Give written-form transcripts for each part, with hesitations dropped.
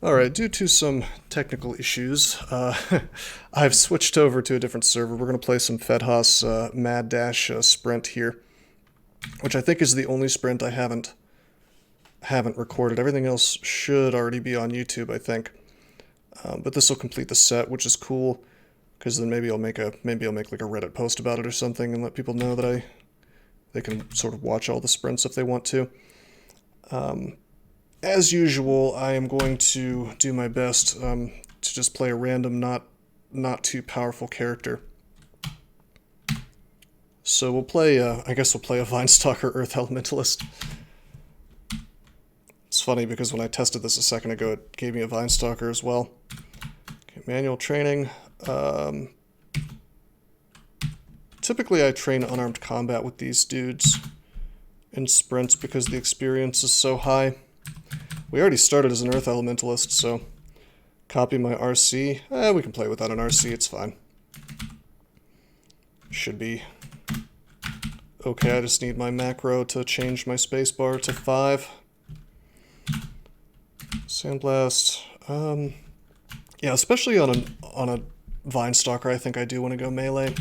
Alright, due to some technical issues, I've switched over to a different server. We're going to play some Fedhas Mad Dash sprint here, which I think is the only sprint I haven't recorded. Everything else should already be on YouTube, I think. But this will complete the set, which is cool, because then maybe I'll make like a Reddit post about it or something and let people know that they can sort of watch all the sprints if they want to. As usual, I am going to do my best to just play a random, not too powerful character. So we'll play, I guess we'll play a Vinestalker Earth Elementalist. It's funny because when I tested this a second ago, it gave me a Vinestalker as well. Okay, manual training. Typically I train unarmed combat with these dudes in sprints because the experience is so high. We already started as an Earth Elementalist, so copy my RC. We can play without an RC, it's fine. Should be okay. I just need my macro to change my spacebar to 5. Sandblast. Yeah, especially on a Vinestalker, I think I do want to go melee.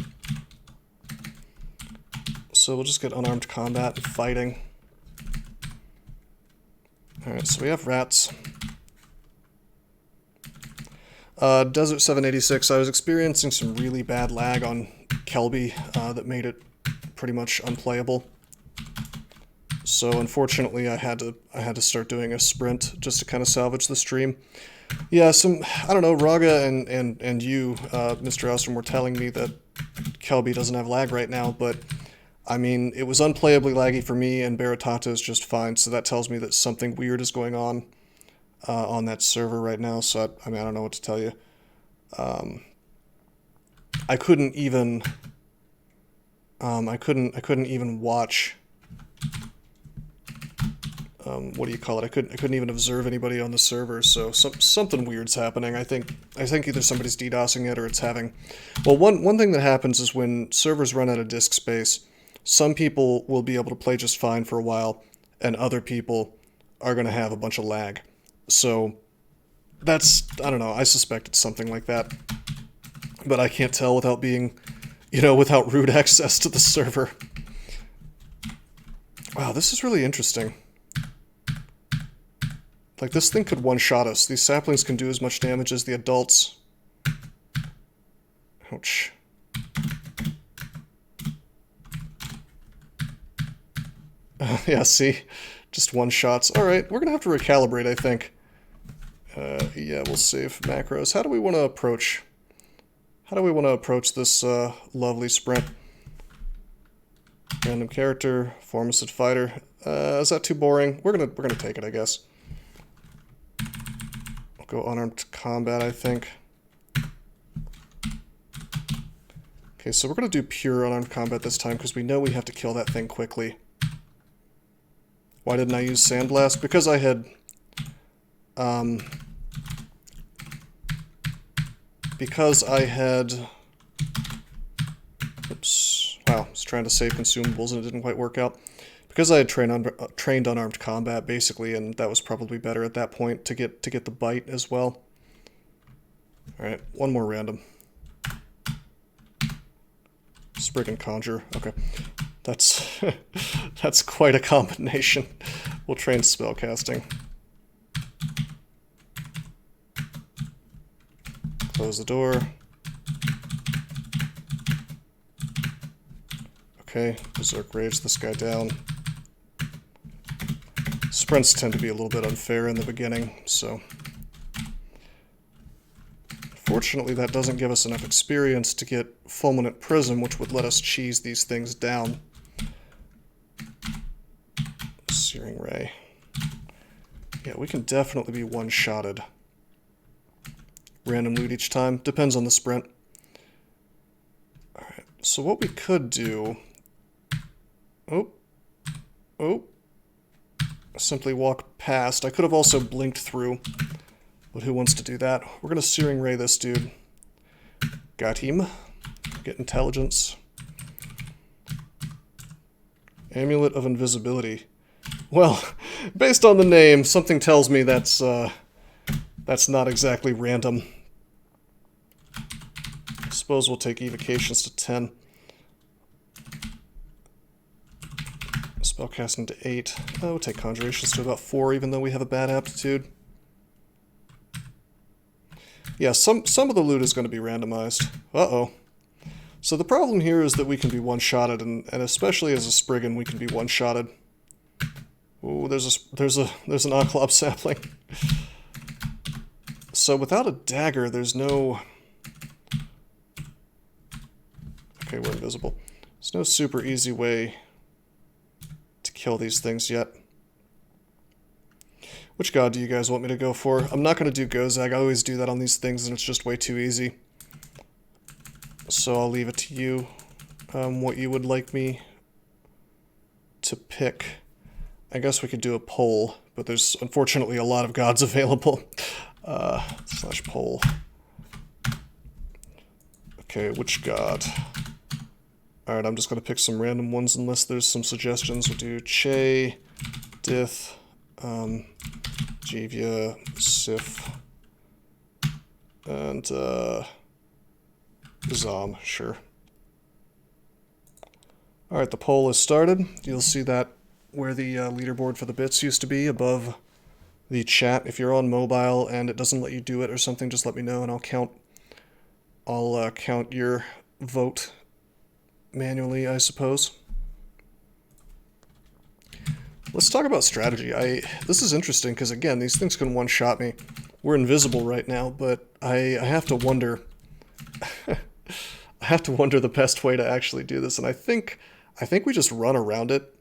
So we'll just get unarmed combat and fighting. Alright, so we have rats. Desert 786, I was experiencing some really bad lag on Kelby that made it pretty much unplayable. So unfortunately I had to start doing a sprint just to kind of salvage the stream. Yeah, I don't know, Raga and you, Mr. Ostrom, were telling me that Kelby doesn't have lag right now, but I mean, it was unplayably laggy for me, and Baratata is just fine, so that tells me that something weird is going on that server right now, so I mean, I don't know what to tell you. I couldn't even watch, what do you call it? I couldn't even observe anybody on the server, so something weird's happening. I think either somebody's DDoSing it or it's having... Well, one thing that happens is when servers run out of disk space, some people will be able to play just fine for a while, and other people are going to have a bunch of lag. So that's, I don't know, I suspect it's something like that. But I can't tell without being, without root access to the server. Wow, this is really interesting. Like, this thing could one-shot us. These saplings can do as much damage as the adults. Ouch. Yeah, see? Just one-shots. Alright, we're gonna have to recalibrate, I think. Yeah, we'll save macros. How do we want to approach this lovely sprint? Random character, Formicid fighter. Is that too boring? We're gonna take it, I guess. I'll go unarmed combat, I think. Okay, so we're gonna do pure unarmed combat this time because we know we have to kill that thing quickly. Why didn't I use Sandblast? Because I had... Oops. Wow, I was trying to save consumables and it didn't quite work out. Because I had trained unarmed combat, basically, and that was probably better at that point to get the bite as well. Alright, one more random. Sprig and Conjure. Okay. That's quite a combination. We'll train spellcasting. Close the door. Okay, Berserk Rage this guy down. Sprints tend to be a little bit unfair in the beginning, so... Fortunately, that doesn't give us enough experience to get Fulminant Prism, which would let us cheese these things down. Searing Ray. Yeah, we can definitely be one-shotted. Random loot each time. Depends on the sprint. Alright, so what we could do... Oh. Simply walk past. I could have also blinked through. But who wants to do that? We're going to Searing Ray this dude. Got him. Get intelligence. Amulet of Invisibility. Well, based on the name, something tells me that's That's not exactly random. I suppose we'll take evocations to 10. Spellcasting to 8. Oh, we'll take conjurations to about 4, even though we have a bad aptitude. Yeah, some of the loot is going to be randomized. Uh-oh. So the problem here is that we can be one-shotted, and especially as a Spriggan, we can be one-shotted. Ooh, there's an oklob sapling. So without a dagger, there's no... Okay, we're invisible. There's no super easy way to kill these things yet. Which god do you guys want me to go for? I'm not going to do Gozag. I always do that on these things, and it's just way too easy. So I'll leave it to you, what you would like me to pick. I guess we could do a poll, but there's unfortunately a lot of gods available. Slash poll. Okay, which god? Alright, I'm just going to pick some random ones unless there's some suggestions. We'll do Che, Dith, Jivia, Sif, and Zom, sure. Alright, the poll is started. You'll see that where the leaderboard for the bits used to be, above the chat. If you're on mobile and it doesn't let you do it or something, just let me know and I'll count your vote manually, I suppose. Let's talk about strategy. This is interesting because, again, these things can one-shot me. We're invisible right now, but I have to wonder... I have to wonder the best way to actually do this, and I think we just run around it,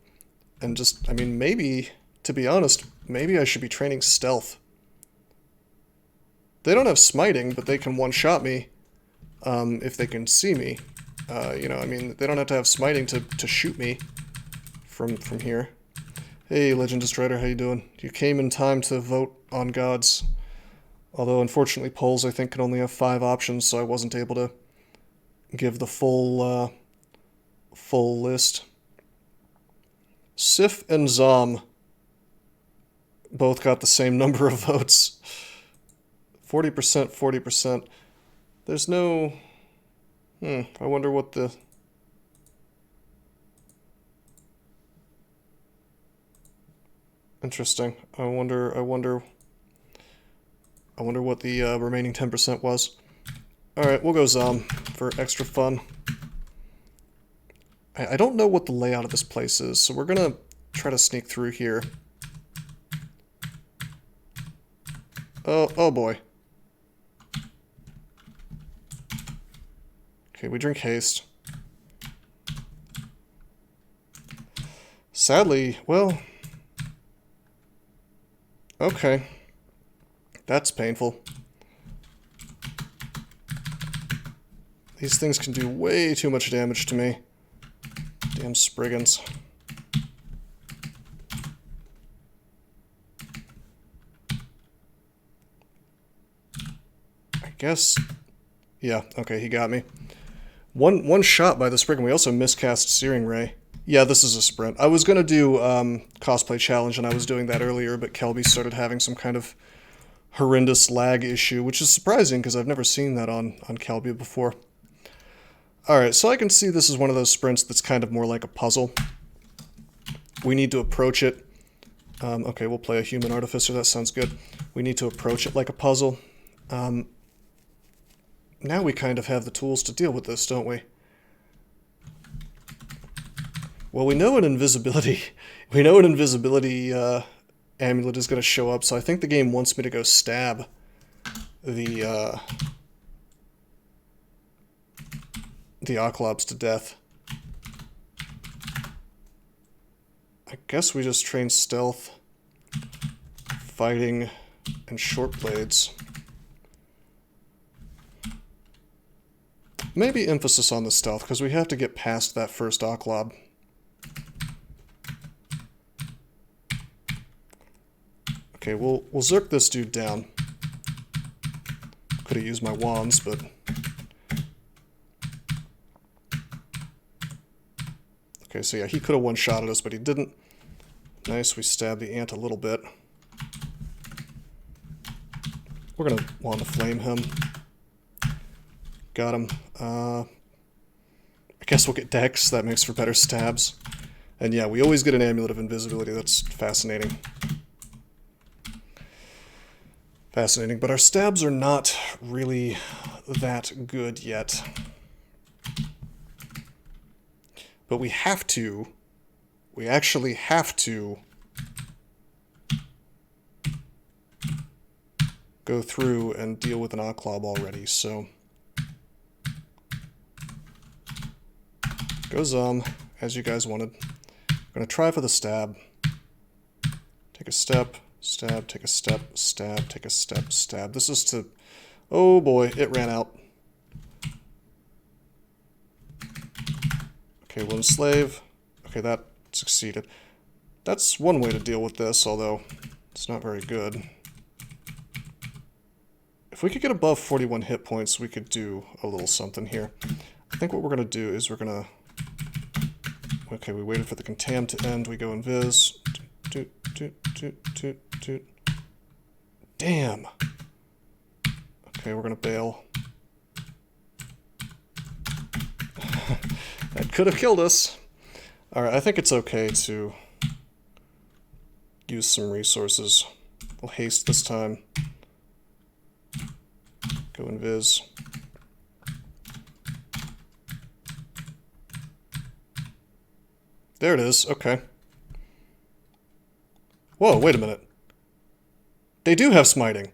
and just, I mean, maybe, to be honest, maybe I should be training stealth. They don't have smiting, but they can one-shot me, if they can see me. You know, I mean, they don't have to have smiting to shoot me from here. Hey, Legend Destroyer, how you doing? You came in time to vote on gods. Although, unfortunately, polls, I think, can only have 5 options, so I wasn't able to give the full list. Sif and Zom both got the same number of votes. 40%, 40%. There's no... I wonder what the... Interesting. I wonder what the remaining 10% was. Alright, we'll go Zom for extra fun. I don't know what the layout of this place is, so we're gonna try to sneak through here. Oh boy. Okay, we drink haste. Sadly, well... Okay. That's painful. These things can do way too much damage to me. Damn Spriggans. I guess... Yeah, okay, he got me. One shot by the Spriggan. We also miscast Searing Ray. Yeah, this is a sprint. I was going to do cosplay challenge, and I was doing that earlier, but Kelby started having some kind of horrendous lag issue, which is surprising because I've never seen that on Kelby before. Alright, so I can see this is one of those sprints that's kind of more like a puzzle. We need to approach it. Okay, we'll play a human artificer, that sounds good. We need to approach it like a puzzle. Now we kind of have the tools to deal with this, don't we? Well, we know an invisibility amulet is going to show up, so I think the game wants me to go stab the oklobs to death. I guess we just train stealth, fighting, and short blades. Maybe emphasis on the stealth, because we have to get past that first oklob. Okay, we'll zerk this dude down. Could have used my wands, but... Okay, so yeah, he could have one-shotted us, but he didn't. Nice, we stabbed the ant a little bit. We're gonna want to flame him. Got him. I guess we'll get Dex. That makes for better stabs. And yeah, we always get an Amulet of Invisibility. That's fascinating. Fascinating. But our stabs are not really that good yet. But we have to. We actually have to go through and deal with an oklob already, so go as you guys wanted. I'm gonna try for the stab. Take a step, stab, take a step, stab, take a step, stab. This is to... Oh boy, it ran out. Okay, we'll enslave. Okay, that succeeded. That's one way to deal with this, although it's not very good. If we could get above 41 hit points, we could do a little something here. I think what we're going to do is we're going to... Okay, we waited for the contam to end. We go invis. Toot, toot, toot, toot, toot. Damn! Okay, we're going to bail. That could have killed us. Alright, I think it's okay to use some resources. We'll haste this time. Go invis. There it is, okay. Whoa, wait a minute. They do have smiting.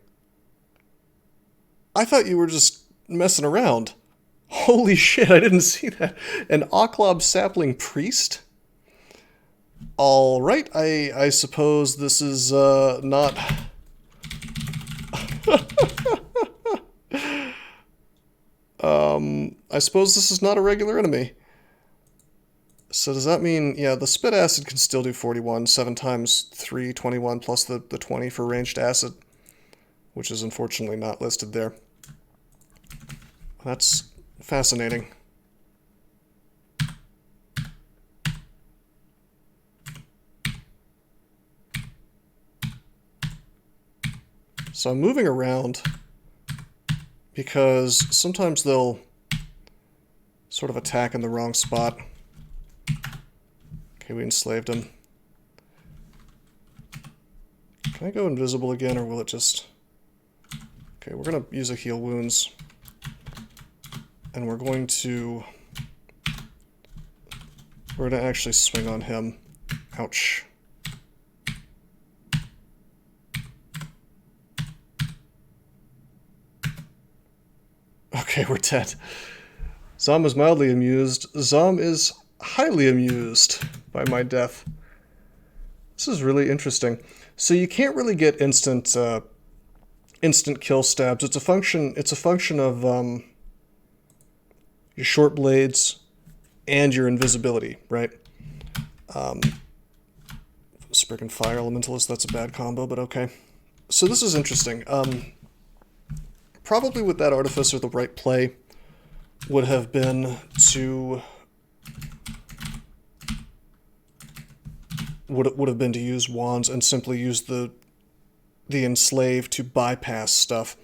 I thought you were just messing around. Holy shit, I didn't see that. An oklob sapling priest? Alright, I suppose this is not... I suppose this is not a regular enemy. So does that mean, yeah, the spit acid can still do 41, 7 times 3, 21, plus the 20 for ranged acid, which is unfortunately not listed there. That's fascinating. So I'm moving around because sometimes they'll sort of attack in the wrong spot. Okay, we enslaved him. Can I go invisible again, or will it just... Okay, we're going to use a heal wounds. And we're going to actually swing on him. Ouch. Okay, we're dead. Zom is mildly amused. Zom is highly amused by my death. This is really interesting. So you can't really get instant kill stabs. It's a function of your short blades and your invisibility, right? Sprig and Fire Elementalist, that's a bad combo, but okay. So this is interesting. Probably with that Artificer, the right play would have been to... would have been to use wands and simply use the enslave to bypass stuff.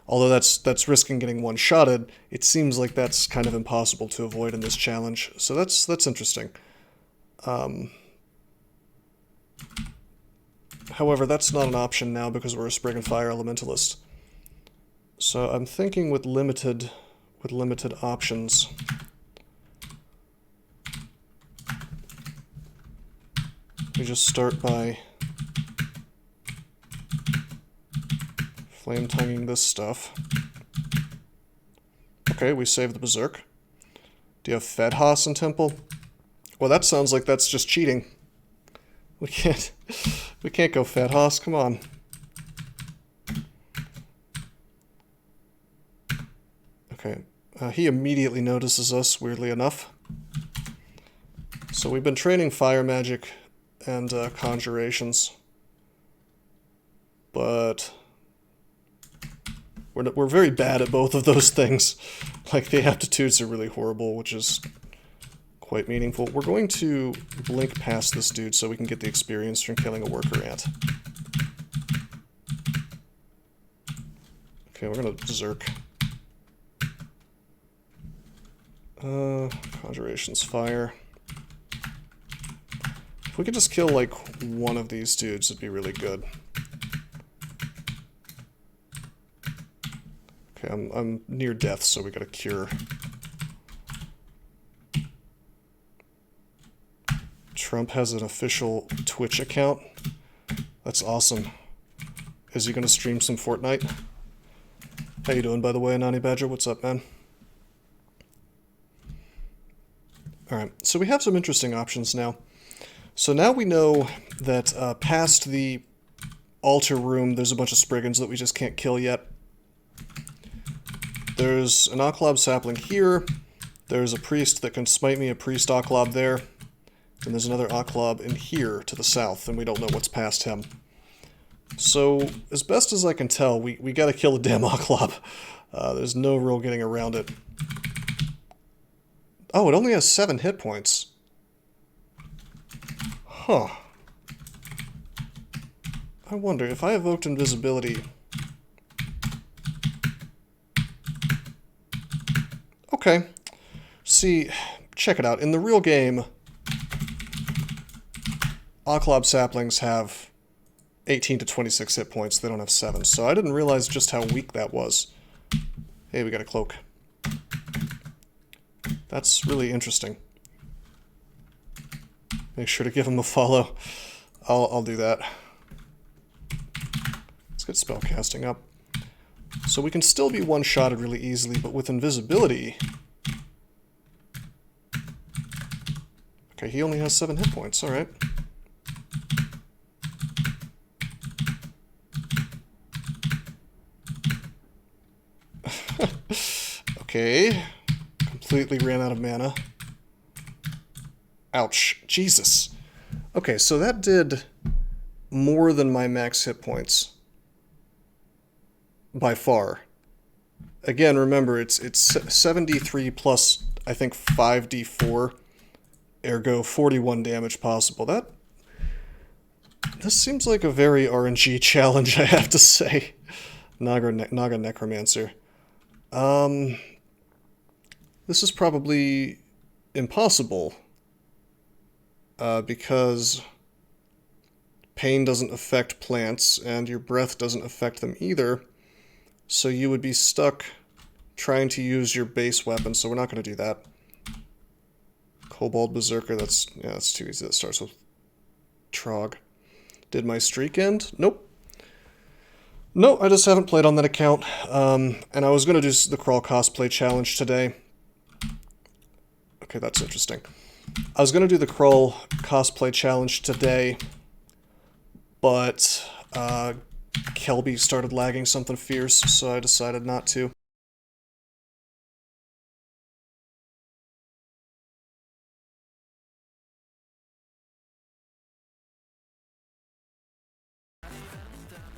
Although that's risking getting one-shotted, it seems like that's kind of impossible to avoid in this challenge. So that's interesting. However, that's not an option now because we're a Sprig and Fire Elementalist. So I'm thinking with limited options. We just start by flame tonguing this stuff. Okay, we save the Berserk. Do you have Fedhas in Temple? Well, that sounds like that's just cheating. We can't go Fedhas, come on. Okay, he immediately notices us, weirdly enough. So we've been training fire magic and conjurations, but we're very bad at both of those things. Like, the aptitudes are really horrible, which is quite meaningful. We're going to blink past this dude so we can get the experience from killing a worker ant. Okay, we're gonna Zerk. Conjuration's fire. If we could just kill, like, one of these dudes, it'd be really good. Okay, I'm near death, so we gotta cure. Trump has an official Twitch account. That's awesome. Is he gonna stream some Fortnite? How you doing, by the way, Nani Badger? What's up, man? Alright, so we have some interesting options now. So now we know that past the altar room, there's a bunch of Spriggans that we just can't kill yet. There's an oklob sapling here. There's a priest that can smite me, a priest oklob there. And there's another oklob in here to the south, and we don't know what's past him. So, as best as I can tell, we gotta kill the damn oklob. There's no real getting around it. Oh, it only has 7 hit points. Huh. I wonder, if I evoked invisibility... Okay. See, check it out. In the real game, oklob saplings have 18 to 26 hit points. They don't have 7, so I didn't realize just how weak that was. Hey, we got a cloak. That's really interesting. Make sure to give him a follow. I'll do that. Let's get spellcasting up. So we can still be one-shotted really easily, but with invisibility... Okay, he only has 7 hit points, alright. Okay. Completely ran out of mana. Ouch. Jesus. Okay, so that did more than my max hit points. By far. Again, remember, it's 73 plus, I think, 5d4. Ergo, 41 damage possible. This seems like a very RNG challenge, I have to say. Naga Necromancer. This is probably impossible. Because pain doesn't affect plants, and your breath doesn't affect them either. So you would be stuck trying to use your base weapon, so we're not going to do that. Kobold Berserker, that's too easy. That starts with Trog. Did my streak end? Nope. No, I just haven't played on that account. And I was going to do the Crawl Cosplay Challenge today. Okay, that's interesting. I was going to do the Crawl Cosplay Challenge today, but Kelby started lagging something fierce, so I decided not to.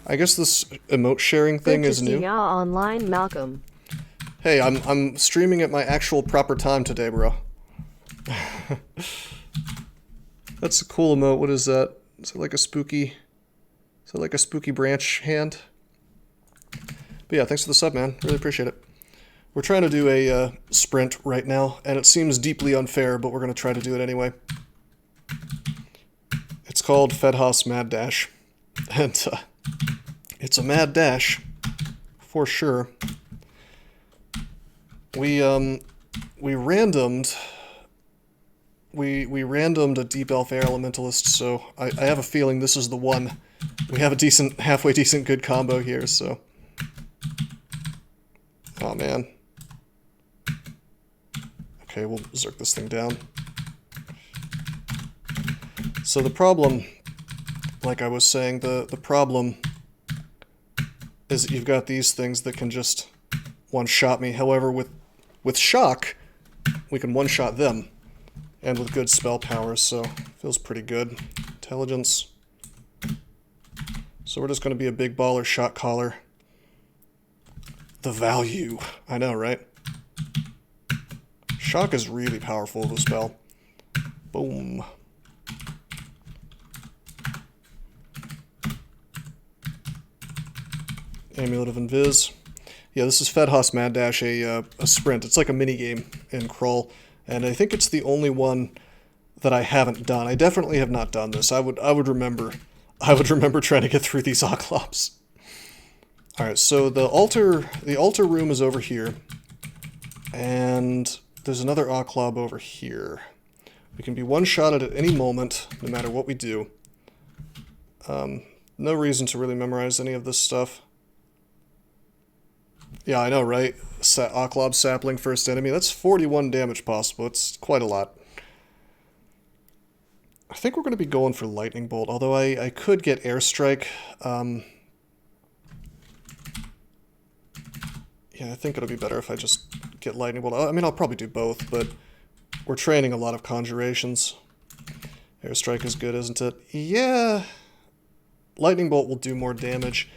I guess this emote sharing thing is new. Yeah, online, Malcolm. Hey, I'm streaming at my actual proper time today, bro. That's a cool emote. What is that? Is it like a spooky... Is it like a spooky branch hand? But yeah, thanks for the sub, man. Really appreciate it. We're trying to do a sprint right now, and it seems deeply unfair, but we're going to try to do it anyway. It's called Fedhas Mad Dash. And it's a mad dash, for sure. We randomed a Deep Elf Air Elementalist, so I have a feeling this is the one. We have a halfway decent good combo here, so... Oh man. Okay, we'll zerk this thing down. So the problem, like I was saying, the problem is that you've got these things that can just one-shot me. However, with Shock, we can one-shot them. And with good spell powers, so feels pretty good. Intelligence. So we're just going to be a big baller shot caller. The value. I know, right? Shock is really powerful of a spell. Boom. Amulet of Invis. Yeah, this is Fedhas Mad Dash, a sprint. It's like a minigame in Crawl, and I think it's the only one that I haven't done. I definitely have not done this. I would remember trying to get through these oklobs. Alright, so the altar room is over here. And there's another oklob over here. We can be one-shotted at any moment, no matter what we do. No reason to really memorize any of this stuff. Yeah, I know, right? Oklob sapling first enemy. That's 41 damage possible. It's quite a lot. I think we're going to be going for lightning bolt, although I could get airstrike. Yeah, I think it'll be better if I just get lightning bolt. I mean, I'll probably do both, but we're training a lot of conjurations. Airstrike is good, isn't it? Yeah. Lightning bolt will do more damage.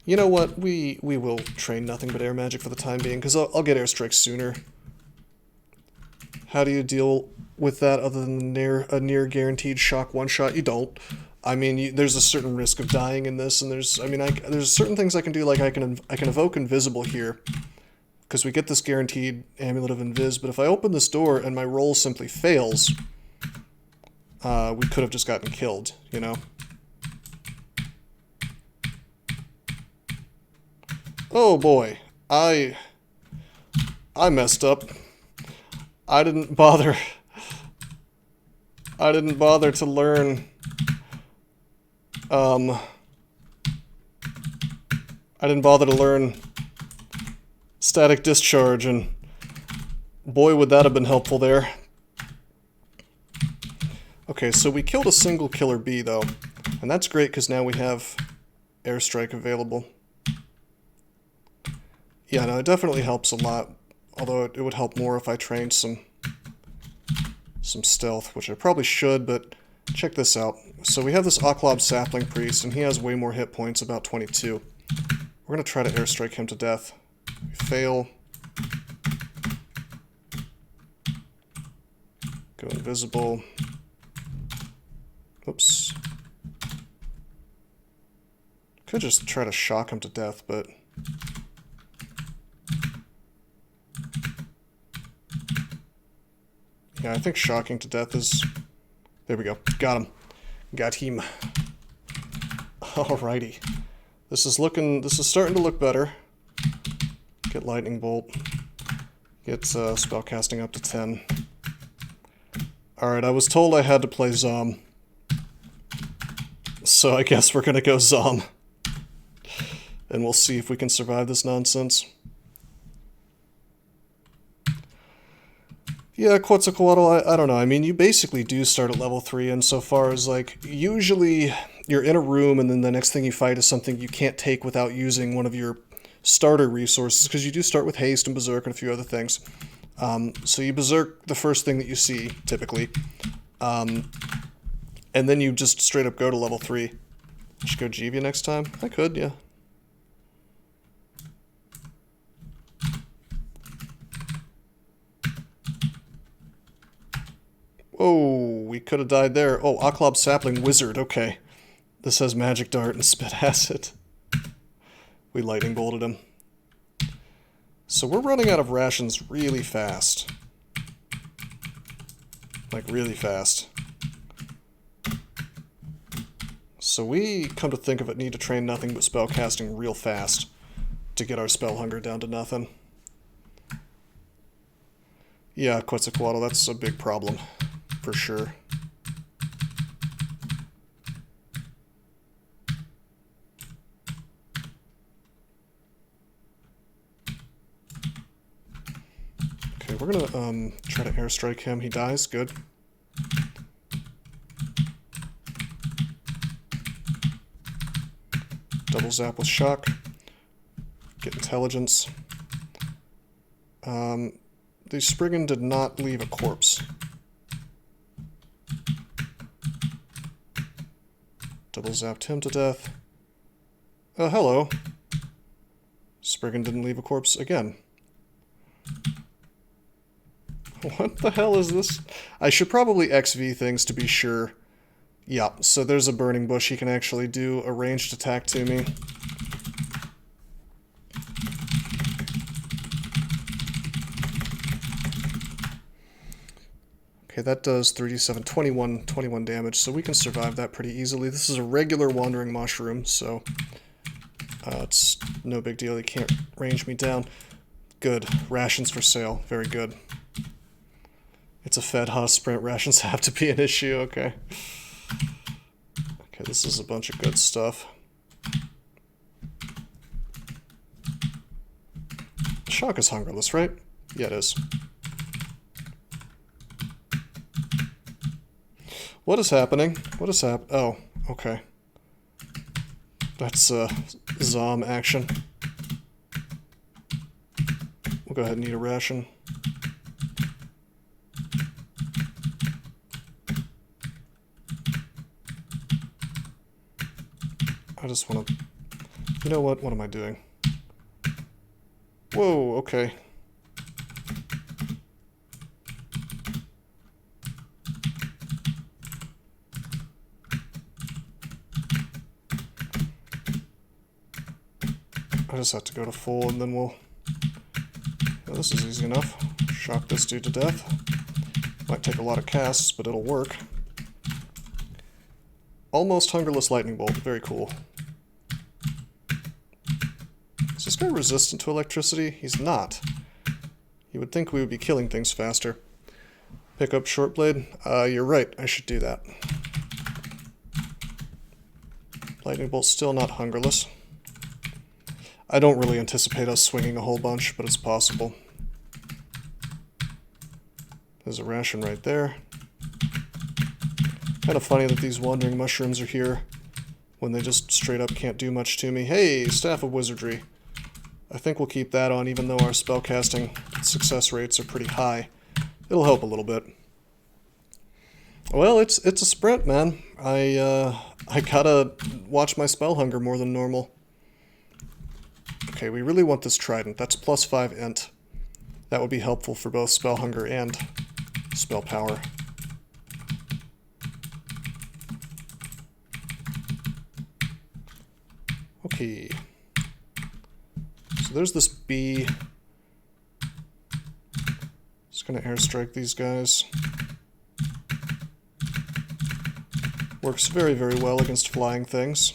You know what? We will train nothing but air magic for the time being, because I'll get airstrike sooner. How do you deal with that other than a near guaranteed shock one-shot? You don't. I mean, there's a certain risk of dying in this, and there's certain things I can do, like I can evoke invisible here, because we get this guaranteed amulet of invis. But if I open this door and my roll simply fails, we could have just gotten killed, you know. Oh boy, I messed up. I didn't bother to learn. I didn't bother to learn static discharge, and boy would that have been helpful there. Okay, so we killed a single killer bee though, and that's great because now we have airstrike available. Yeah, no, it definitely helps a lot, although it would help more if I trained some stealth, which I probably should, but check this out. So we have this oklob sapling priest, and he has way more hit points, about 22. We're going to try to airstrike him to death. We fail. Go invisible. Oops. Could just try to shock him to death, but... yeah, I think shocking to death is... there we go. Got him. Got him. Alrighty. This is starting to look better. Get lightning bolt. Get spellcasting up to 10. Alright, I was told I had to play Zom. So I guess we're gonna go Zom. And we'll see if we can survive this nonsense. Yeah, Quetzalcoatl, I don't know. I mean, you basically do start at level 3 insofar as, like, usually you're in a room and then the next thing you fight is something you can't take without using one of your starter resources, because you do start with haste and berserk and a few other things. So you berserk the first thing that you see, typically. And then you just straight up go to level 3. I should go Jivia next time? I could, yeah. Oh, we could have died there. Oh, Oklob Sapling Wizard, okay. This has Magic Dart and Spit Acid. We lightning bolted him. So we're running out of rations really fast. Like, really fast. So we, come to think of it, need to train nothing but spellcasting real fast to get our spell hunger down to nothing. Yeah, Quetzalcoatl, that's a big problem. For sure. Okay, we're gonna try to airstrike him. He dies. Good. Double zap with shock. Get intelligence. The Spriggan did not leave a corpse. Double zapped him to death. Oh, hello. Spriggan didn't leave a corpse again. What the hell is this? I should probably XV things to be sure. Yeah, so there's a burning bush. He can actually do a ranged attack to me. Okay, that does 3d7, 21 damage, so we can survive that pretty easily. This is a regular wandering mushroom, so it's no big deal. He can't range me down. Good. Rations for sale. Very good. It's a Fedhas sprint. Rations have to be an issue. Okay. Okay, this is a bunch of good stuff. Shock is hungerless, right? Yeah, it is. What is happening? What is Oh, okay. That's Zom action. We'll go ahead and eat a ration. I just want to... You know what? What am I doing? Whoa, okay. I just have to go to full and then we'll... Well, this is easy enough. Shock this dude to death. Might take a lot of casts, but it'll work. Almost hungerless lightning bolt. Very cool. Is this guy resistant to electricity? He's not. You would think we would be killing things faster. Pick up short blade? You're right. I should do that. Lightning bolt's still not hungerless. I don't really anticipate us swinging a whole bunch, but it's possible. There's a ration right there. Kind of funny that these wandering mushrooms are here when they just straight up can't do much to me. Hey, Staff of Wizardry. I think we'll keep that on even though our spellcasting success rates are pretty high. It'll help a little bit. Well, it's a sprint, man. I gotta watch my spell hunger more than normal. Okay, we really want this trident. That's +5 int. That would be helpful for both spell hunger and spell power. Okay. So there's this bee. Just gonna airstrike these guys. Works very, very well against flying things.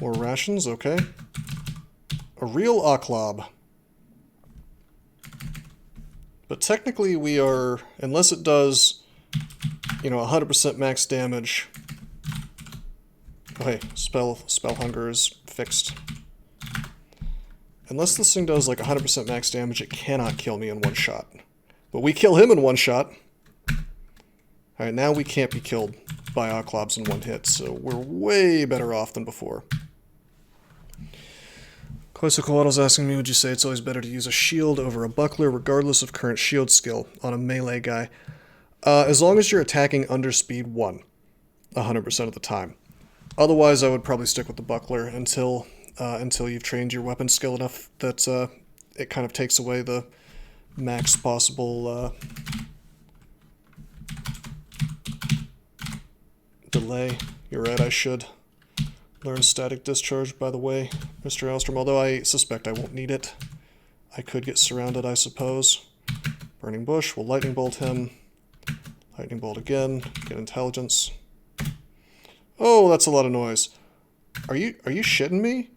More rations, okay. A real oklob. But technically we are, unless it does, you know, 100% max damage. Oh hey, spell hunger is fixed. Unless this thing does like 100% max damage, it cannot kill me in one shot. But we kill him in one shot. Alright, now we can't be killed by oklobs in one hit, so we're way better off than before. Quetzalcoatl's asking me, would you say it's always better to use a shield over a buckler regardless of current shield skill on a melee guy? As long as you're attacking under speed 1, 100% of the time. Otherwise, I would probably stick with the buckler until you've trained your weapon skill enough that it kind of takes away the max possible delay. You're right, I should learn static discharge, by the way, Mr. Alstrom, although I suspect I won't need it. I could get surrounded, I suppose. Burning bush, we'll lightning bolt him. Lightning bolt again, get intelligence. Oh, that's a lot of noise. Are you shitting me?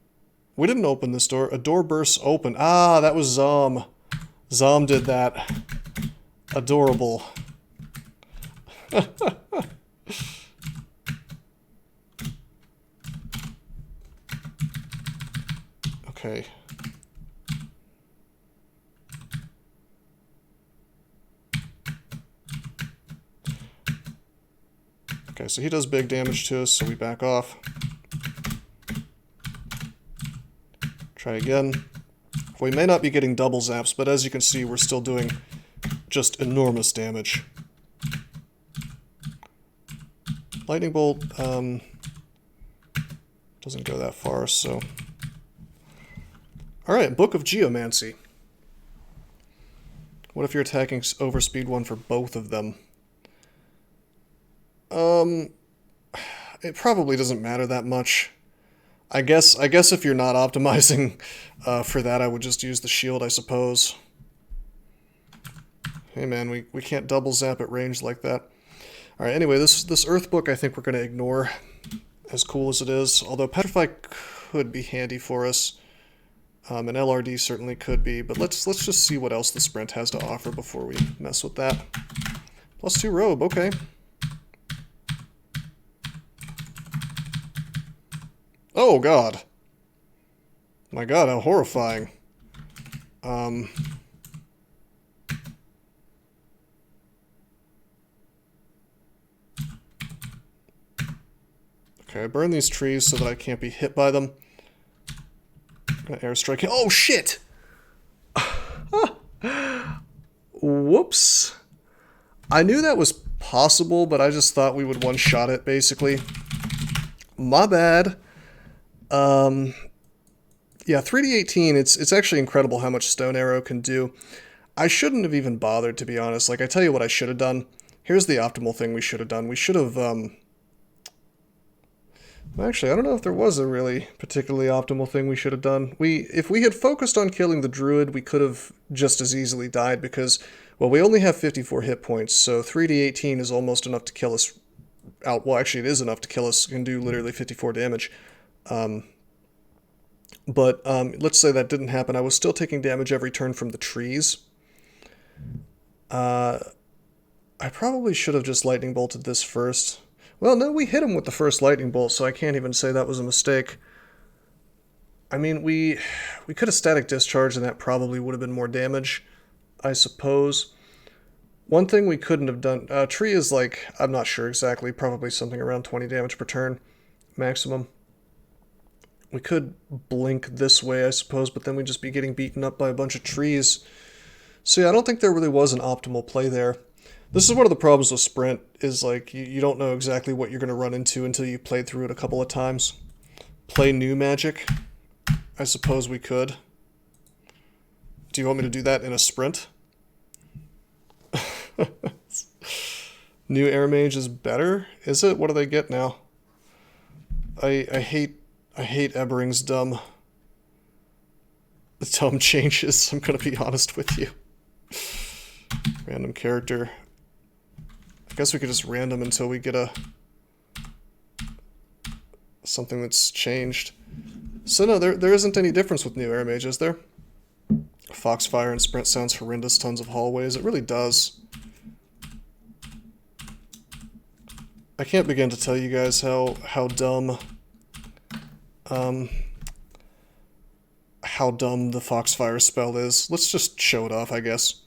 We didn't open this door. A door bursts open. Ah, that was Zom. Zom did that. Adorable. Okay. Okay, so he does big damage to us, so we back off. Try again. We may not be getting double zaps, but as you can see, we're still doing just enormous damage. Lightning bolt doesn't go that far, so... Alright, Book of Geomancy. What if you're attacking over speed 1 for both of them? It probably doesn't matter that much. I guess if you're not optimizing for that, I would just use the shield, I suppose. Hey man, we can't double zap at range like that. Alright, anyway, this Earth book I think we're going to ignore, as cool as it is. Although Petrify could be handy for us. And LRD certainly could be, but let's just see what else the Sprint has to offer before we mess with that. +2 Robe, okay. Oh god. My god, how horrifying. Okay, I burn these trees so that I can't be hit by them. Airstrike. Oh shit! Whoops. I knew that was possible, but I just thought we would one-shot it, basically. My bad. Yeah, 3D18, it's actually incredible how much Stone Arrow can do. I shouldn't have even bothered, to be honest. Like, I tell you what I should have done. Here's the optimal thing we should have done. We should have, actually, I don't know if there was a really particularly optimal thing we should have done. If we had focused on killing the Druid, we could have just as easily died because, well, we only have 54 hit points, so 3d18 is almost enough to kill us out. Well, actually, it is enough to kill us. It can do literally 54 damage. But let's say that didn't happen. I was still taking damage every turn from the trees. I probably should have just lightning bolted this first. Well, no, we hit him with the first lightning bolt, so I can't even say that was a mistake. I mean, we could have static discharged, and that probably would have been more damage, I suppose. One thing we couldn't have done... tree is like, I'm not sure exactly, probably something around 20 damage per turn, maximum. We could blink this way, I suppose, but then we'd just be getting beaten up by a bunch of trees. So yeah, I don't think there really was an optimal play there. This is one of the problems with Sprint, is like, you don't know exactly what you're going to run into until you played through it a couple of times. Play new Magic? I suppose we could. Do you want me to do that in a Sprint? New Air Mage is better? Is it? What do they get now? I hate Ebering's dumb changes, I'm going to be honest with you. Random character. I guess we could just random until we get something that's changed. So no, there isn't any difference with new Air Mage, is there? Foxfire and Sprint sounds horrendous, tons of hallways. It really does. I can't begin to tell you guys how dumb the Foxfire spell is. Let's just show it off, I guess.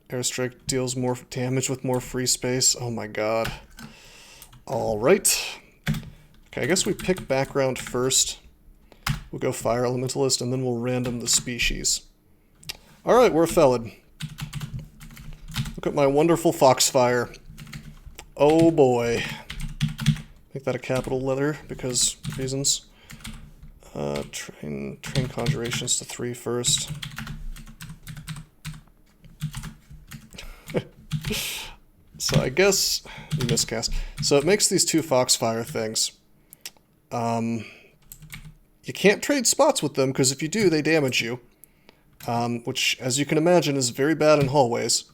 Airstrike deals more damage with more free space. Oh my god. Alright. Okay, I guess we pick background first. We'll go Fire Elementalist, and then we'll random the species. Alright, we're a Felid. Look at my wonderful Foxfire. Oh boy. Make that a capital letter, because reasons. Train Conjurations to 3 first. So I guess you miscast. So it makes these two Foxfire things. You can't trade spots with them, because if you do, they damage you. Which, as you can imagine, is very bad in hallways.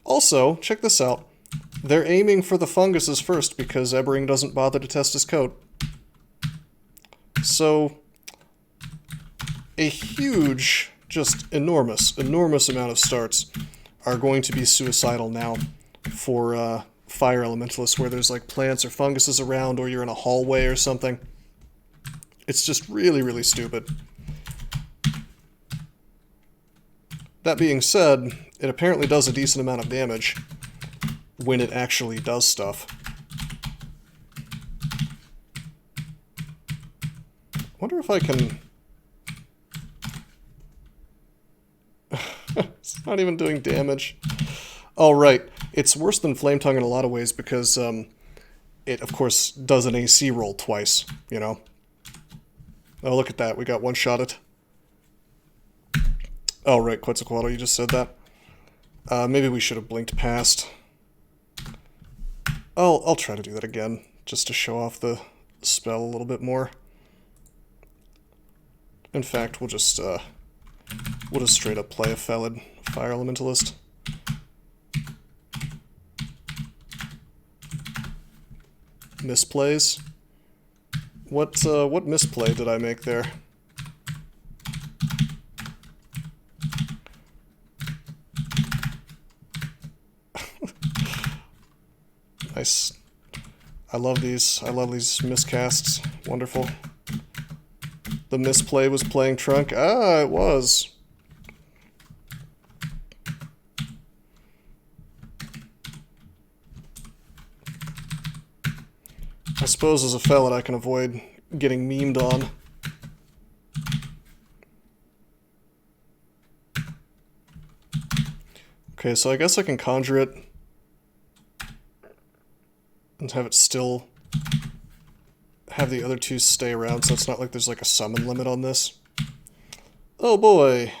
Also, check this out. They're aiming for the funguses first, because Ebering doesn't bother to test his code. So, a huge, just enormous amount of starts are going to be suicidal now for Fire Elementalists, where there's like plants or funguses around, or you're in a hallway or something. It's just really, really stupid. That being said, it apparently does a decent amount of damage when it actually does stuff. Wonder if I can... It's not even doing damage. Oh, right. It's worse than Flame Tongue in a lot of ways because it, of course, does an AC roll twice, you know? Oh, look at that. We got one-shotted. Oh, right. Quetzalcoatl, you just said that. Maybe we should have blinked past. I'll try to do that again, just to show off the spell a little bit more. In fact, we'll just We'll just straight up play a Felid Fire Elementalist. Misplays? What misplay did I make there? Nice. I love these miscasts. Wonderful. The misplay was playing Trunk. Ah, it was. I suppose as a Felid I can avoid getting memed on. Okay, so I guess I can conjure it and have it still have the other two stay around, so it's not like there's like a summon limit on this. Oh boy!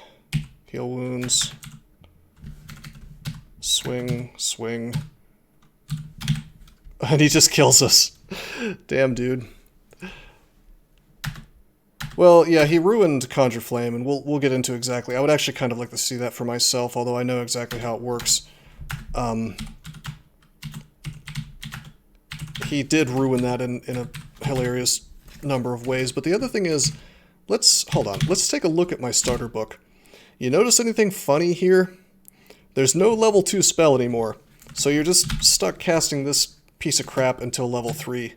Heal wounds. Swing, swing. And he just kills us. Damn, dude. Well, yeah, he ruined Conjure Flame, and we'll get into exactly. I would actually kind of like to see that for myself, although I know exactly how it works. He did ruin that in a hilarious number of ways, but the other thing is, hold on, let's take a look at my starter book. You notice anything funny here? There's no level 2 spell anymore, so you're just stuck casting this piece of crap until level 3.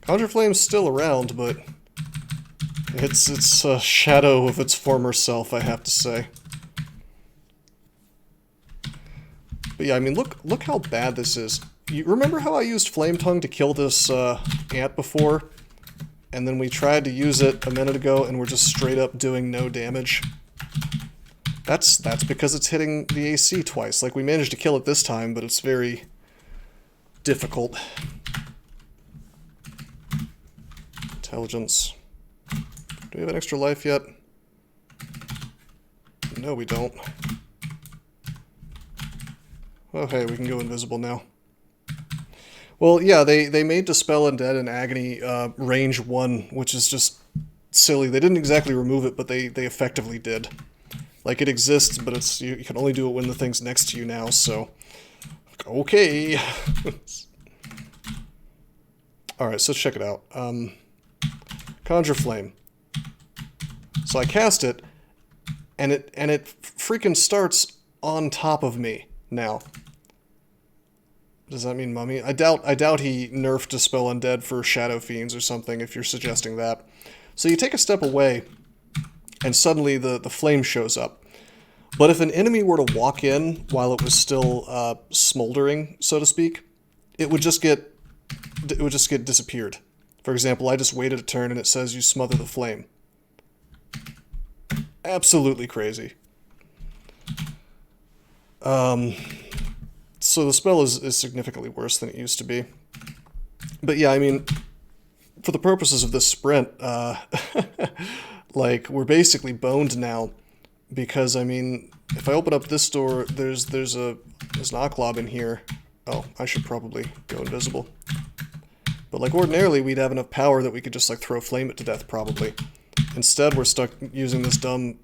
Conjure Flame's still around, but it's a shadow of its former self, I have to say. But yeah, I mean, look how bad this is. You remember how I used Flame Tongue to kill this ant before? And then we tried to use it a minute ago, and we're just straight up doing no damage? That's because it's hitting the AC twice. Like, we managed to kill it this time, but it's very difficult. Intelligence. Do we have an extra life yet? No, we don't. Oh, hey, we can go invisible now. Well, yeah, they made Dispel Undead and Agony range 1, which is just silly. They didn't exactly remove it, but they effectively did. Like, it exists, but it's you can only do it when the thing's next to you now, so... Okay! Alright, so check it out. Conjure Flame. So I cast it, and it freaking starts on top of me now. Does that mean mummy? I doubt he nerfed Dispel Undead for Shadow Fiends or something, if you're suggesting that. So you take a step away, and suddenly the flame shows up. But if an enemy were to walk in while it was still smoldering, so to speak, it would just get disappeared. For example, I just waited a turn and it says you smother the flame. Absolutely crazy. So the spell is significantly worse than it used to be. But yeah, I mean, for the purposes of this sprint, like, we're basically boned now. Because, I mean, if I open up this door, there's an oklob in here. Oh, I should probably go invisible. But, like, ordinarily, we'd have enough power that we could just, like, throw flame it to death, probably. Instead, we're stuck using this dumb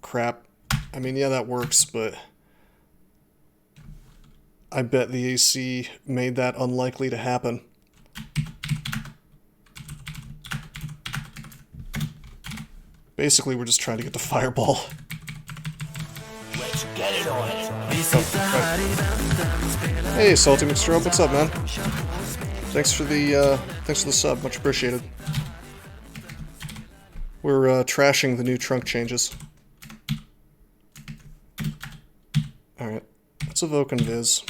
crap. I mean, yeah, that works, but I bet the AC made that unlikely to happen. Basically, we're just trying to get the fireball. Let's get it on. Oh, right. Hey, Salty McStrobe, what's up, man? Thanks for the sub, much appreciated. We're trashing the new trunk changes. Alright, let's evoke Invis.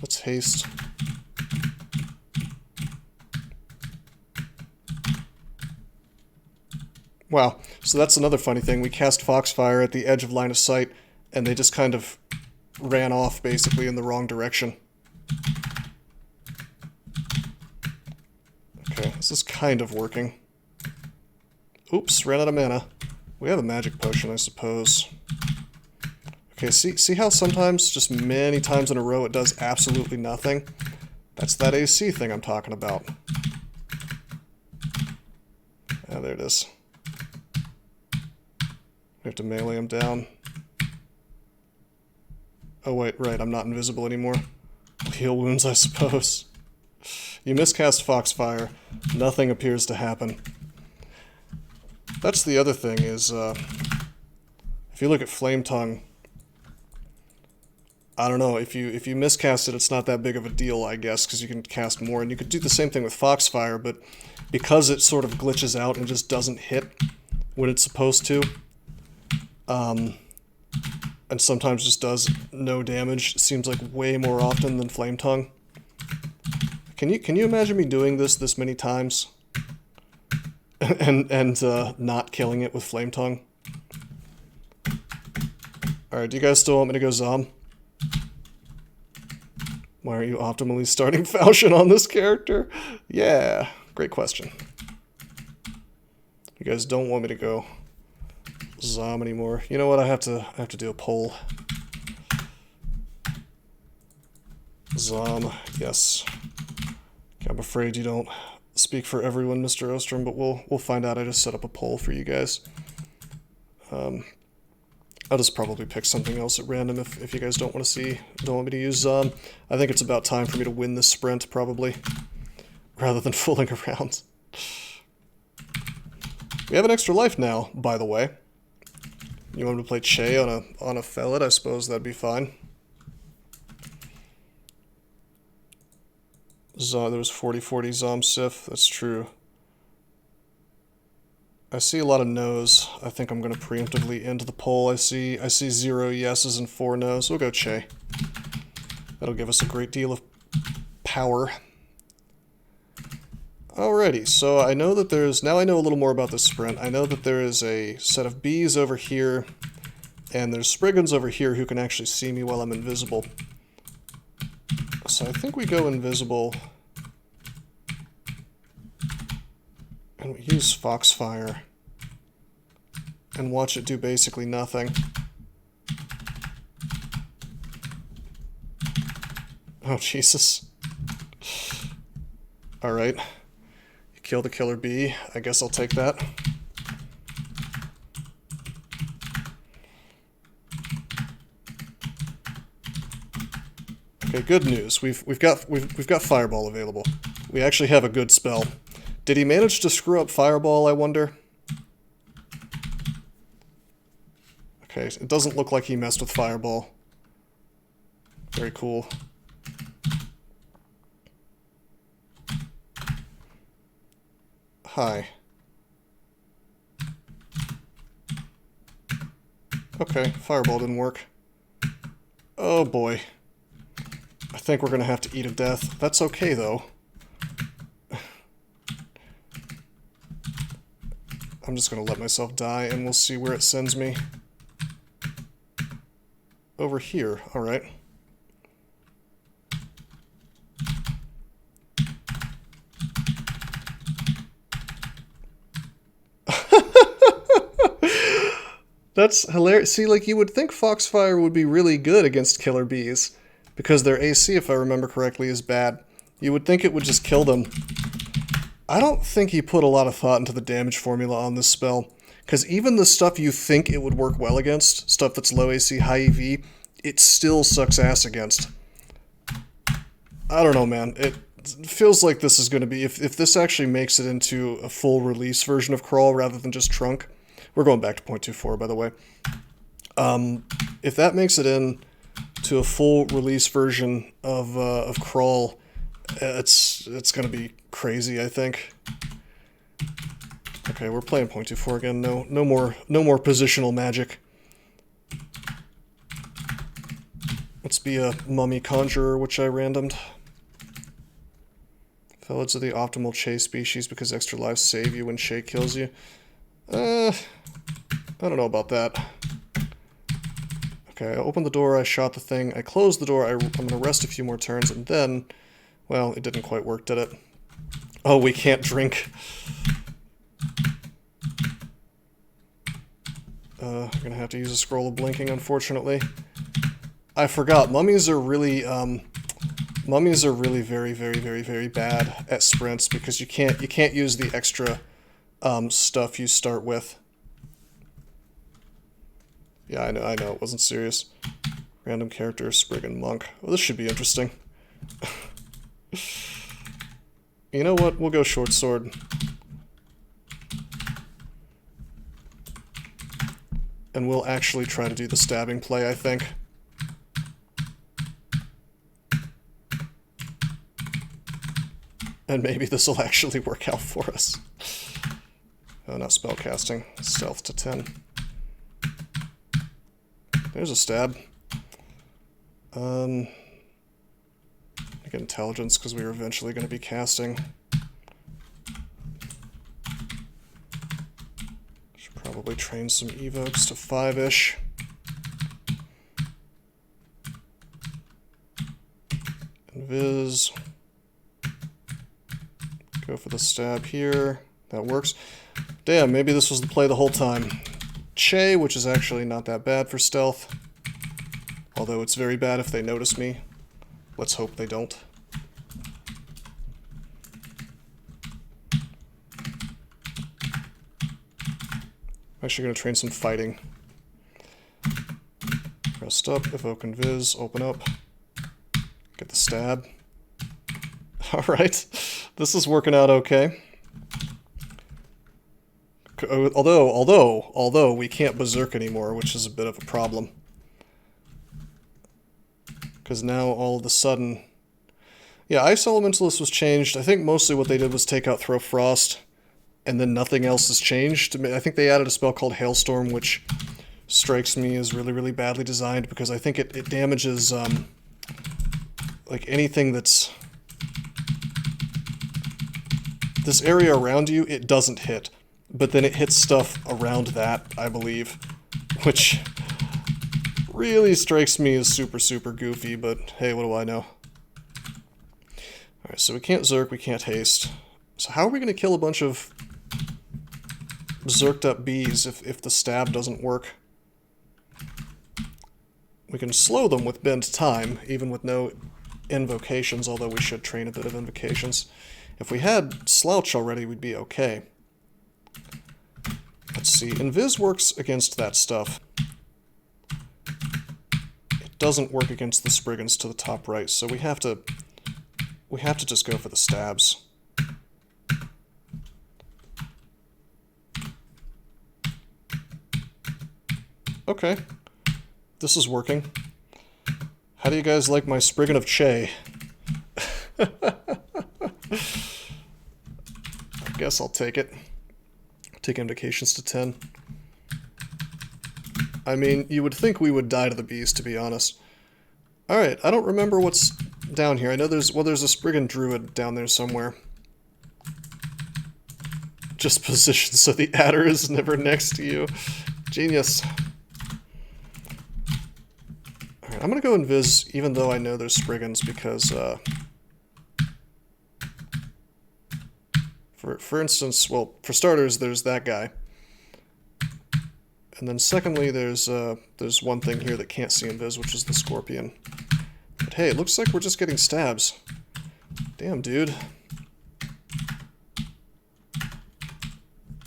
Let's haste. Wow, so that's another funny thing. We cast Foxfire at the edge of line of sight, and they just kind of ran off, basically, in the wrong direction. Okay, this is kind of working. Oops, ran out of mana. We have a magic potion, I suppose. Okay, see how sometimes, just many times in a row, it does absolutely nothing? That's that AC thing I'm talking about. Ah, there it is. We have to melee him down. Oh wait, right, I'm not invisible anymore. Heal wounds, I suppose. You miscast Foxfire. Nothing appears to happen. That's the other thing is, if you look at Flame Tongue, I don't know, if you miscast it, it's not that big of a deal, I guess, because you can cast more. And you could do the same thing with Foxfire, but because it sort of glitches out and just doesn't hit when it's supposed to, and sometimes just does no damage, seems like way more often than Flame Tongue. Can you imagine me doing this many times and not killing it with Flame Tongue? Alright, do you guys still want me to go Zom? Why are you optimally starting Falchion on this character? Yeah, great question. You guys don't want me to go Zom anymore. You know what? I have to do a poll. Zom, yes. Okay, I'm afraid you don't speak for everyone, Mr. Ostrom, but we'll find out. I just set up a poll for you guys. I'll just probably pick something else at random if you guys don't want me to use Zom. I think it's about time for me to win this sprint, probably, rather than fooling around. We have an extra life now, by the way. You want me to play Che on a Felid? I suppose that'd be fine. There was 40-40 Zom Sif, that's true. I see a lot of no's. I think I'm going to preemptively end the poll. I see 0 yeses and 4 no's. We'll go Che. That'll give us a great deal of power. Alrighty, so I know that now I know a little more about this sprint. I know that there is a set of bees over here, and there's Spriggans over here who can actually see me while I'm invisible. So I think we go invisible, and we use Foxfire, and watch it do basically nothing. Oh, Jesus. Alright. Kill the killer bee. I guess I'll take that. Okay, good news. We've got Fireball available. We actually have a good spell. Did he manage to screw up Fireball, I wonder? Okay, it doesn't look like he messed with Fireball. Very cool. Hi. Okay, Fireball didn't work. Oh boy. I think we're gonna have to eat a death. That's okay, though. I'm just gonna let myself die, and we'll see where it sends me. Over here, alright. That's hilarious. See, like, you would think Foxfire would be really good against killer bees, because their AC, if I remember correctly, is bad. You would think it would just kill them. I don't think he put a lot of thought into the damage formula on this spell, because even the stuff you think it would work well against, stuff that's low AC, high EV, it still sucks ass against. I don't know, man. It feels like this is going to be, if this actually makes it into a full release version of Crawl rather than just Trunk. We're going back to 0.24, by the way. If that makes it in to a full release version of Crawl, it's going to be crazy, I think. Okay, we're playing 0.24 again. No more positional magic. Let's be a Mummy Conjurer, which I randomed. Felids are the optimal Che species because extra lives save you when Che kills you. I don't know about that. Okay, I opened the door, I shot the thing, I closed the door, I'm gonna rest a few more turns, and then... Well, it didn't quite work, did it? Oh, we can't drink. I'm gonna have to use a scroll of blinking, unfortunately. I forgot, mummies are really, Mummies are really very bad at sprints because you can't use the extra stuff you start with. Yeah, I know it wasn't serious. Random character, Sprig and Monk. Well, this should be interesting. You know what? We'll go short sword. And we'll actually try to do the stabbing play, I think. And maybe this will actually work out for us. Oh, not spellcasting. Stealth to 10. There's a stab. Get intelligence because we were eventually going to be casting. Should probably train some evokes to 5-ish. Invis. Go for the stab here. That works. Damn, maybe this was the play the whole time. Che, which is actually not that bad for stealth. Although it's very bad if they notice me. Let's hope they don't. I'm actually going to train some fighting. Rest up, evoke and viz, open up. Get the stab. Alright, this is working out okay. Although we can't berserk anymore, which is a bit of a problem. Because now all of a sudden... Yeah, Ice Elementalist was changed. I think mostly what they did was take out Throw Frost, and then nothing else has changed. I think they added a spell called Hailstorm, which strikes me as really badly designed, because I think it damages, like, anything that's... This area around you, it doesn't hit. But then it hits stuff around that, I believe. Which really strikes me as super goofy, but hey, what do I know? Alright, so we can't Zerk, we can't haste. So how are we going to kill a bunch of Zerked up bees if the stab doesn't work? We can slow them with bend time, even with no invocations, although we should train a bit of invocations. If we had Slouch already, we'd be okay. Let's see. Invis works against that stuff. It doesn't work against the Spriggans to the top right, so we have to just go for the stabs. Okay. This is working. How do you guys like my Spriggan of Che? I guess I'll take it. Take invocations to 10. I mean, you would think we would die to the bees, to be honest. Alright, I don't remember what's down here. I know there's a Spriggan Druid down there somewhere. Just positioned so the adder is never next to you. Genius. Alright, I'm gonna go invis, even though I know there's Spriggans, because, For instance, well, for starters, there's that guy. And then secondly, there's one thing here that can't see invis, which is the Scorpion. But hey, it looks like we're just getting stabs. Damn, dude. I'm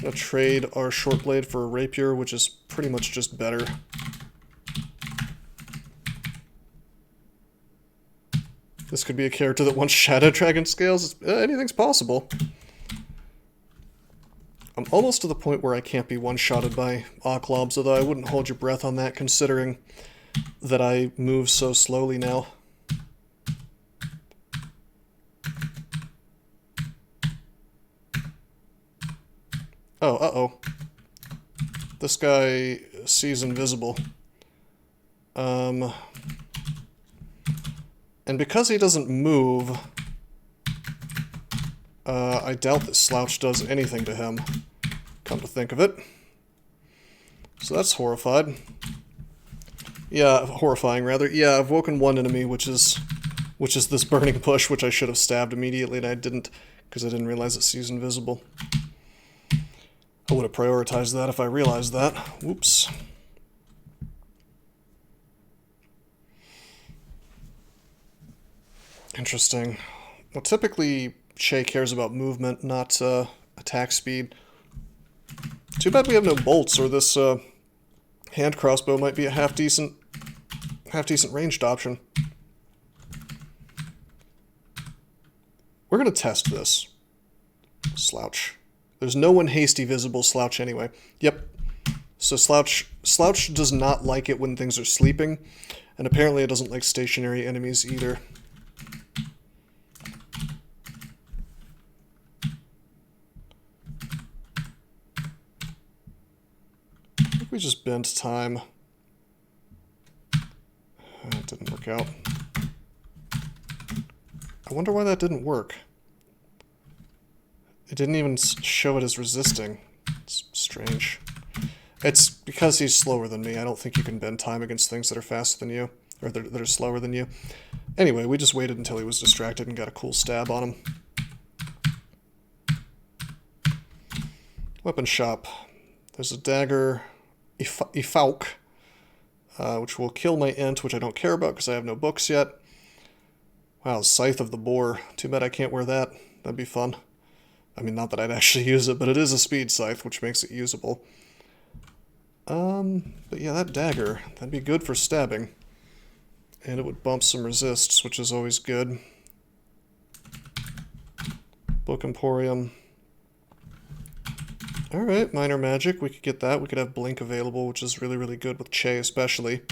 gonna trade our short blade for a rapier, which is pretty much just better. This could be a character that wants Shadow Dragon scales. Anything's possible. I'm almost to the point where I can't be one-shotted by oklobs, although I wouldn't hold your breath on that, considering that I move so slowly now. Oh, uh-oh. This guy sees invisible. And because he doesn't move... I doubt that Slouch does anything to him, come to think of it. So that's horrified. Yeah, horrifying, rather. Yeah, I've woken one enemy, which is this burning bush, which I should have stabbed immediately, and I didn't, because I didn't realize it sees invisible. I would have prioritized that if I realized that. Whoops. Interesting. Well, typically, Chei cares about movement, not attack speed. Too bad we have no bolts, or this hand crossbow might be a half-decent ranged option. We're going to test this. Slouch. There's no one hasty visible. Slouch anyway. Yep. So Slouch does not like it when things are sleeping, and apparently it doesn't like stationary enemies either. I think we just bent time. That didn't work out. I wonder why that didn't work. It didn't even show it as resisting. It's strange. It's because he's slower than me. I don't think you can bend time against things that are faster than you, or that are slower than you. Anyway, we just waited until he was distracted and got a cool stab on him. Weapon shop. There's a dagger, Ifauk, which will kill my int, which I don't care about because I have no books yet. Wow, Scythe of the Boar. Too bad I can't wear that. That'd be fun. I mean, not that I'd actually use it, but it is a speed scythe, which makes it usable. But yeah, that dagger, that'd be good for stabbing. And it would bump some resists, which is always good. Book Emporium. Alright, minor magic, we could get that. We could have Blink available, which is really, really good with Chei especially.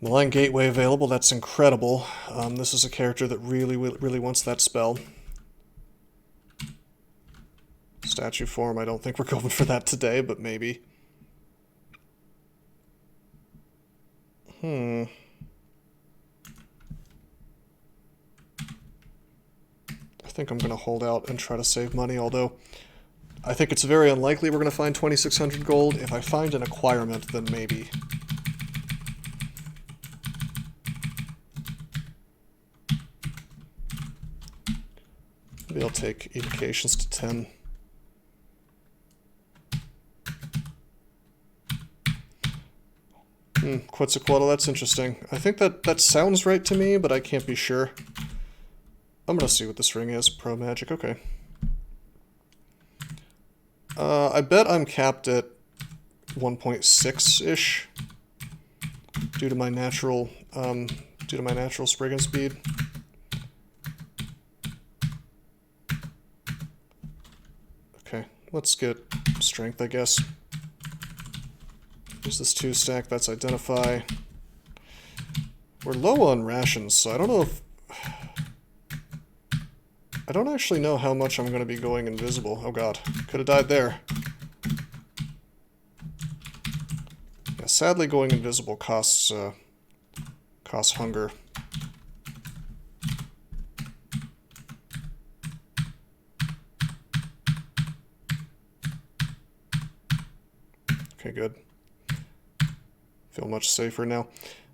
Malign Gateway available, that's incredible. This is a character that really, really wants that spell. Statue form, I don't think we're going for that today, but maybe. I think I'm going to hold out and try to save money, although I think it's very unlikely we're going to find 2,600 gold. If I find an acquirement, then maybe. Maybe I'll take evocations to 10. Quetzalcoatl, that's interesting. I think that sounds right to me, but I can't be sure. I'm gonna see what this ring is. Pro magic, okay. I bet I'm capped at 1.6-ish due to my natural Spriggan speed. Okay, let's get strength, I guess. Use this 2-stack, that's identify. We're low on rations, so I don't know if... I don't actually know how much I'm going to be going invisible. Oh god, could have died there. Yeah, sadly going invisible costs hunger. Okay, good. Feel much safer now.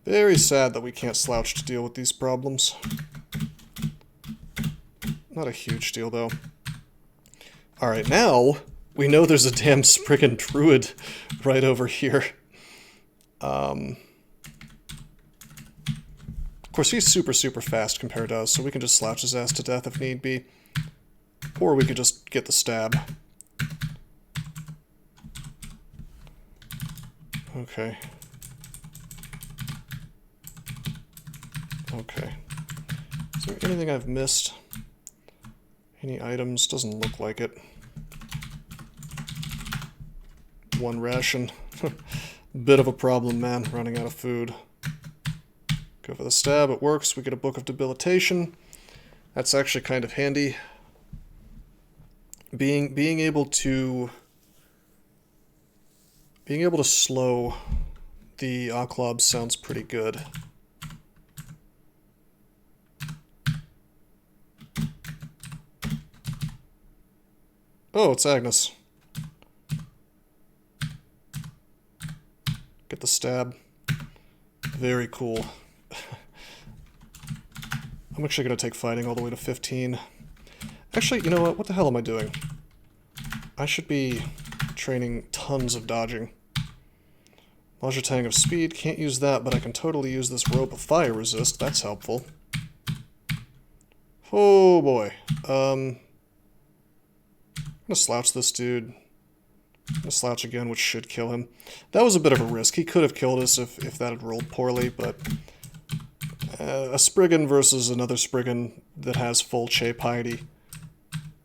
Very sad that we can't slouch to deal with these problems. Not a huge deal, though. Alright, now we know there's a damn Spriggan Druid right over here. Of course, he's super, super fast compared to us, so we can just slouch his ass to death if need be. Or we could just get the stab. Okay. Okay. Is there anything I've missed? Any items? Doesn't look like it. One ration. Bit of a problem, man, running out of food. Go for the stab, it works. We get a Book of Debilitation. That's actually kind of handy. Being able to slow the oklob sounds pretty good. Oh, it's Agnes. Get the stab. Very cool. I'm actually going to take fighting all the way to 15. Actually, you know what? What the hell am I doing? I should be training tons of dodging. Launcher Tang of Speed, can't use that, but I can totally use this Rope of Fire Resist. That's helpful. Oh boy. I'm gonna slouch this dude. I'm gonna slouch again, which should kill him. That was a bit of a risk. He could have killed us if that had rolled poorly, but a Spriggan versus another Spriggan that has full Che Piety.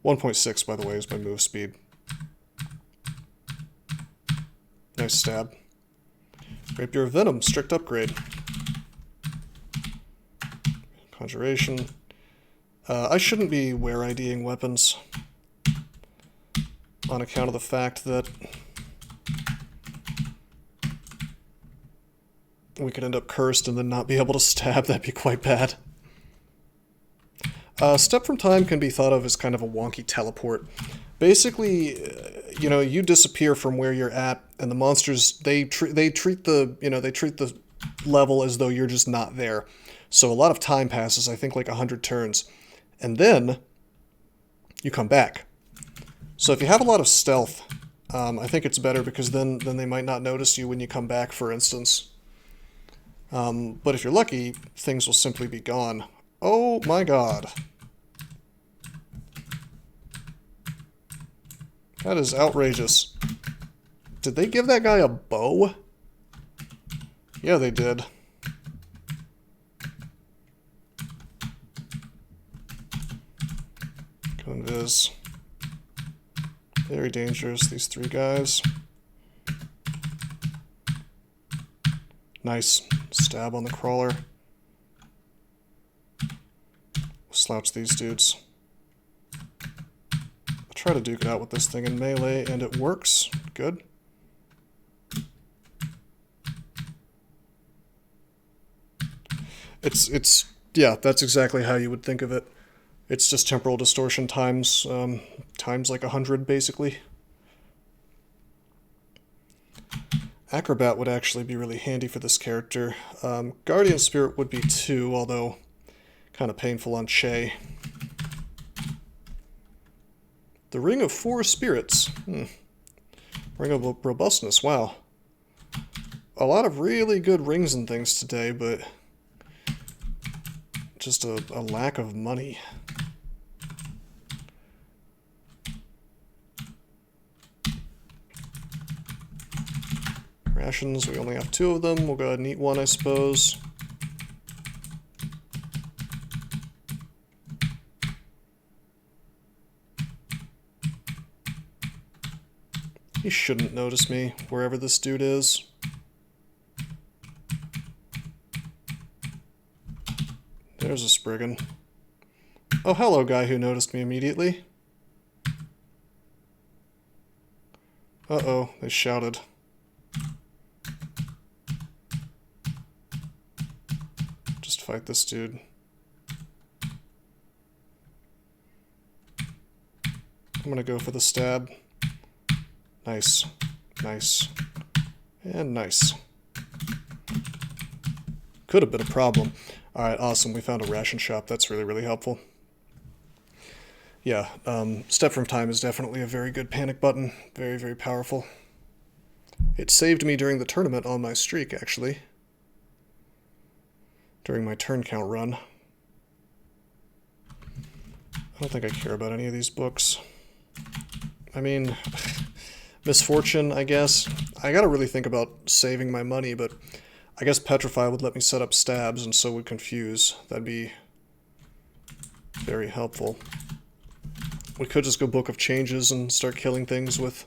1.6, by the way, is my move speed. Nice stab. Rapier of Venom, strict upgrade. Conjuration. I shouldn't be wear IDing weapons on account of the fact that we could end up cursed and then not be able to stab. That'd be quite bad. Step from Time can be thought of as kind of a wonky teleport. Basically, you know, you disappear from where you're at, and the monsters, they treat the level as though you're just not there. So a lot of time passes, I think like 100 turns, and then you come back. So if you have a lot of stealth, I think it's better because then they might not notice you when you come back, for instance. But if you're lucky, things will simply be gone. Oh my god. That is outrageous. Did they give that guy a bow? Yeah, they did. Conviz. Very dangerous, these three guys. Nice. Stab on the crawler. Slouch these dudes. I'll try to duke it out with this thing in melee, and it works. Good. Yeah, that's exactly how you would think of it. It's just temporal distortion times like 100, basically. Acrobat would actually be really handy for this character. Guardian Spirit would be 2, although kind of painful on Che. The Ring of 4 Spirits. Ring of Robustness, wow. A lot of really good rings and things today, but just a lack of money. Rations, we only have 2 of them. We'll go ahead and eat one, I suppose. He shouldn't notice me, wherever this dude is. There's a Spriggan. Oh, hello, guy who noticed me immediately. Uh-oh, they shouted. Just fight this dude. I'm gonna go for the stab. Nice. Nice. And nice. Could have been a problem. Alright, awesome. We found a ration shop. That's really, really helpful. Yeah, Step from Time is definitely a very good panic button. Very, very powerful. It saved me during the tournament on my streak, actually. During my turn count run. I don't think I care about any of these books. I mean, Misfortune, I guess. I gotta really think about saving my money, but I guess Petrify would let me set up stabs, and so would Confuse. That'd be very helpful. We could just go Book of Changes and start killing things with...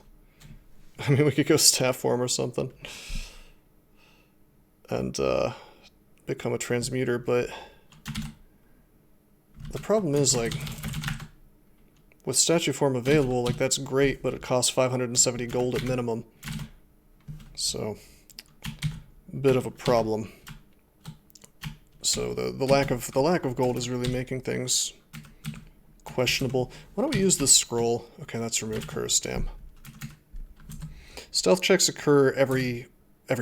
I mean, we could go Staff Form or something. And, become a Transmuter, but... The problem is, like... With Statue Form available, like, that's great, but it costs 570 gold at minimum. So... bit of a problem. So the lack of gold is really making things questionable. Why don't we use this scroll? Okay, that's remove curse, damn. Stealth checks occur every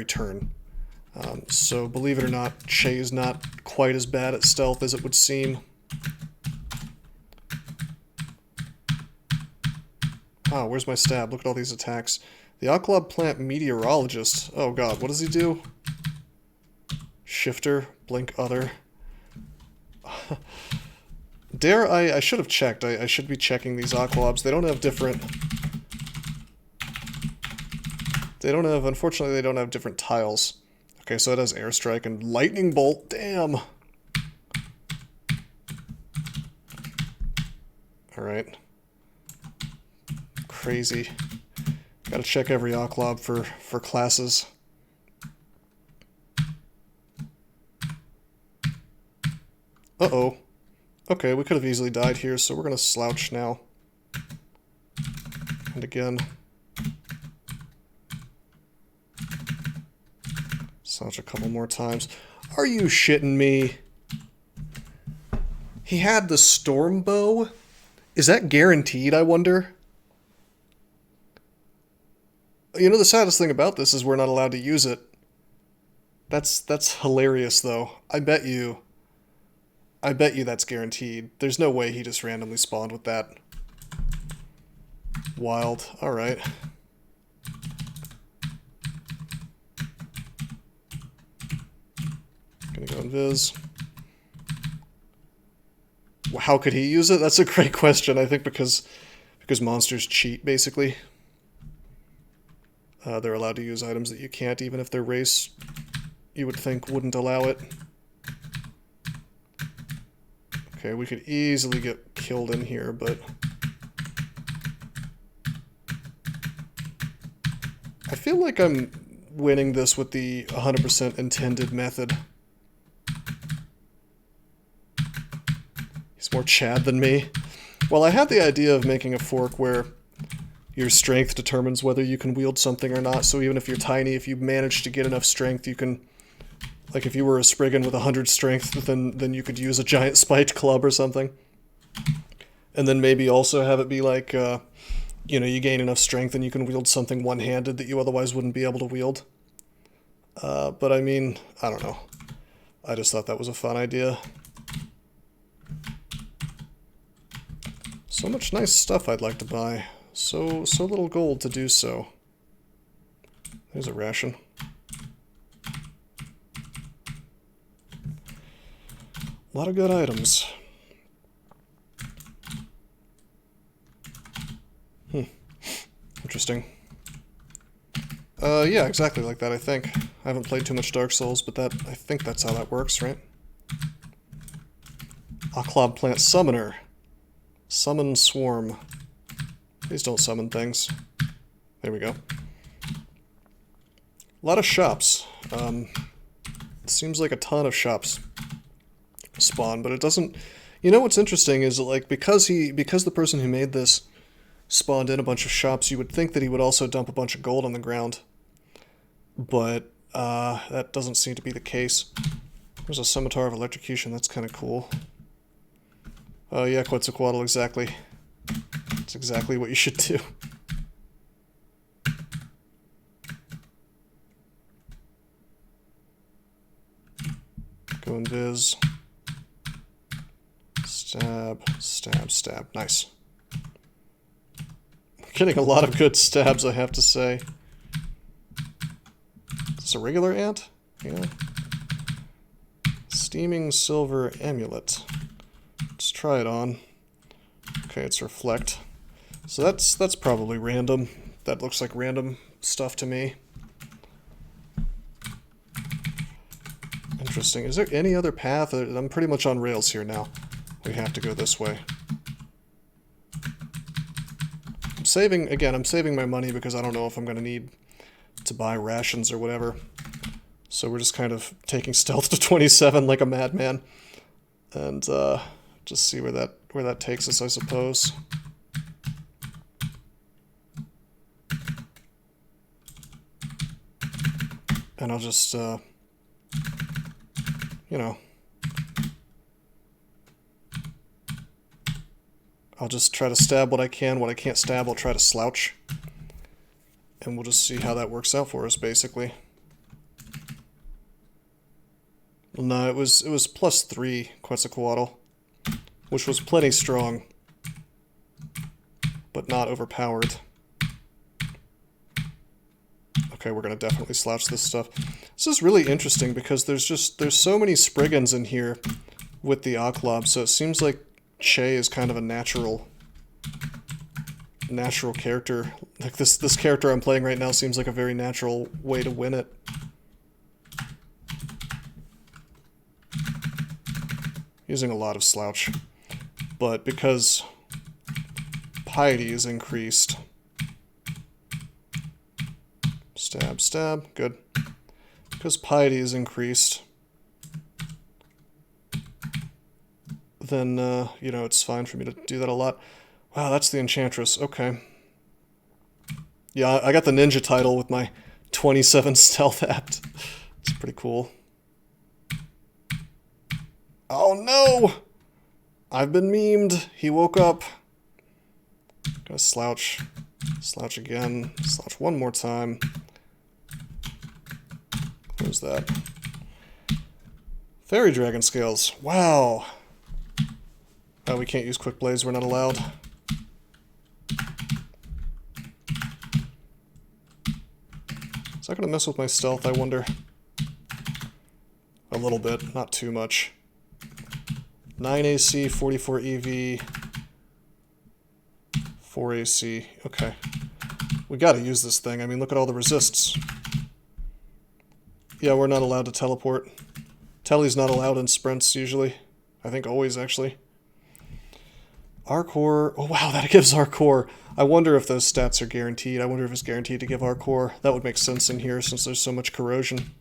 turn. So believe it or not, Che is not quite as bad at stealth as it would seem. Ah, where's my stab? Look at all these attacks. The oklob plant meteorologist. Oh god, what does he do? Shifter, blink other. I should have checked. I should be checking these oklobs. They don't have different... Unfortunately, they don't have different tiles. Okay, so it has airstrike and lightning bolt. Damn! Alright. Crazy. Gotta check every oklob for classes. Uh-oh. Okay, we could have easily died here, so we're gonna slouch now. And again. Slouch a couple more times. Are you shitting me? He had the storm bow? Is that guaranteed, I wonder? You know, the saddest thing about this is we're not allowed to use it. That's hilarious, though. I bet you that's guaranteed. There's no way he just randomly spawned with that. Wild. Alright. Gonna go invis. How could he use it? That's a great question. I think because monsters cheat, basically. They're allowed to use items that you can't, even if their race, you would think, wouldn't allow it. Okay, we could easily get killed in here, but... I feel like I'm winning this with the 100% intended method. He's more Chad than me. Well, I had the idea of making a fork where your strength determines whether you can wield something or not, so even if you're tiny, if you manage to get enough strength, you can... Like, if you were a Spriggan with 100 strength, then you could use a giant spiked club or something. And then maybe also have it be like, you know, you gain enough strength and you can wield something one-handed that you otherwise wouldn't be able to wield. But I mean, I don't know. I just thought that was a fun idea. So much nice stuff I'd like to buy. So little gold to do so. There's a ration. A lot of good items. Interesting. Yeah, exactly like that, I think. I haven't played too much Dark Souls, but I think that's how that works, right? Oklob Plant Summoner. Summon Swarm. Please don't summon things. There we go. A lot of shops. It seems like a ton of shops spawn, but it doesn't... You know what's interesting is, like, because the person who made this spawned in a bunch of shops, you would think that he would also dump a bunch of gold on the ground. But, that doesn't seem to be the case. There's a Scimitar of Electrocution, that's kind of cool. Oh yeah, Quetzalcoatl, exactly. That's exactly what you should do. Go invis. Stab, stab, stab. Nice. Getting a lot of good stabs, I have to say. Is this a regular ant? Yeah. Steaming Silver Amulet. Let's try it on. Okay, it's Reflect. So that's probably random. That looks like random stuff to me. Interesting. Is there any other path? I'm pretty much on rails here now. We have to go this way. I'm saving my money because I don't know if I'm going to need to buy rations or whatever. So we're just kind of taking stealth to 27 like a madman. And just see where that takes us, I suppose. And I'll just, you know, I'll just try to stab what I can. What I can't stab, I'll try to slouch. And we'll just see how that works out for us, basically. Well, no, it was +3 Quetzalcoatl, which was plenty strong, but not overpowered. Okay, we're gonna definitely slouch this stuff. This is really interesting because there's so many Spriggans in here with the oklob, so it seems like Chei is kind of a natural character. Like this character I'm playing right now seems like a very natural way to win it. Using a lot of slouch. But because piety is increased. Stab, stab, good. Because piety is increased, then, you know, it's fine for me to do that a lot. Wow, that's the Enchantress, okay. Yeah, I got the ninja title with my 27 stealth apt. It's pretty cool. Oh no! I've been memed. He woke up. Gotta slouch. Slouch again. Slouch one more time. Close that. Fairy Dragon Scales. Wow. Oh, we can't use Quick Blaze. We're not allowed. Is that gonna mess with my stealth, I wonder? A little bit. Not too much. 9 AC, 44 EV, 4 AC. Okay. We gotta use this thing. I mean, look at all the resists. Yeah, we're not allowed to teleport. Telly's not allowed in sprints, usually. I think always, actually. Arcor. Oh, wow, that gives Arcor. I wonder if those stats are guaranteed. I wonder if it's guaranteed to give Arcor. That would make sense in here since there's so much corrosion.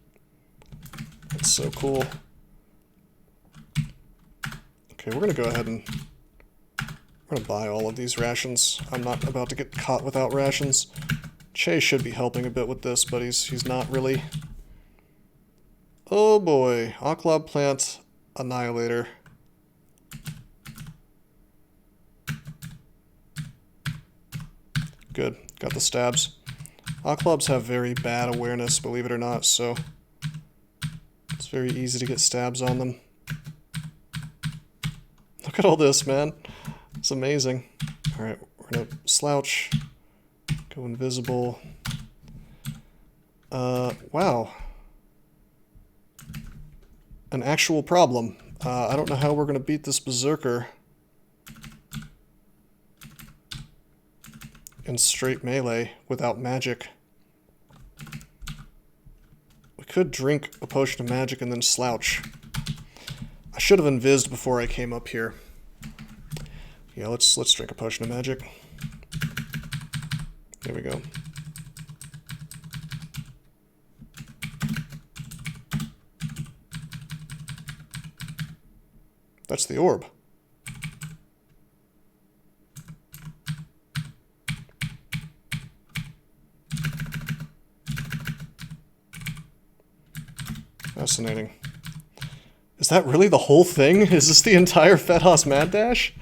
That's so cool. Okay, we're gonna go ahead and we're gonna buy all of these rations. I'm not about to get caught without rations. Chei should be helping a bit with this, but he's not really. Oh boy, oklob plant annihilator. Good, got the stabs. Oklobs have very bad awareness, believe it or not, so it's very easy to get stabs on them. Look at all this, man. It's amazing. Alright, we're gonna slouch. Go invisible. Wow. An actual problem. I don't know how we're gonna beat this berserker in straight melee without magic. We could drink a potion of magic and then slouch. I should have invised before I came up here. Yeah, let's drink a potion of magic. There we go. That's the orb. Fascinating. Is that really the whole thing? Is this the entire Fedhas Mad Dash?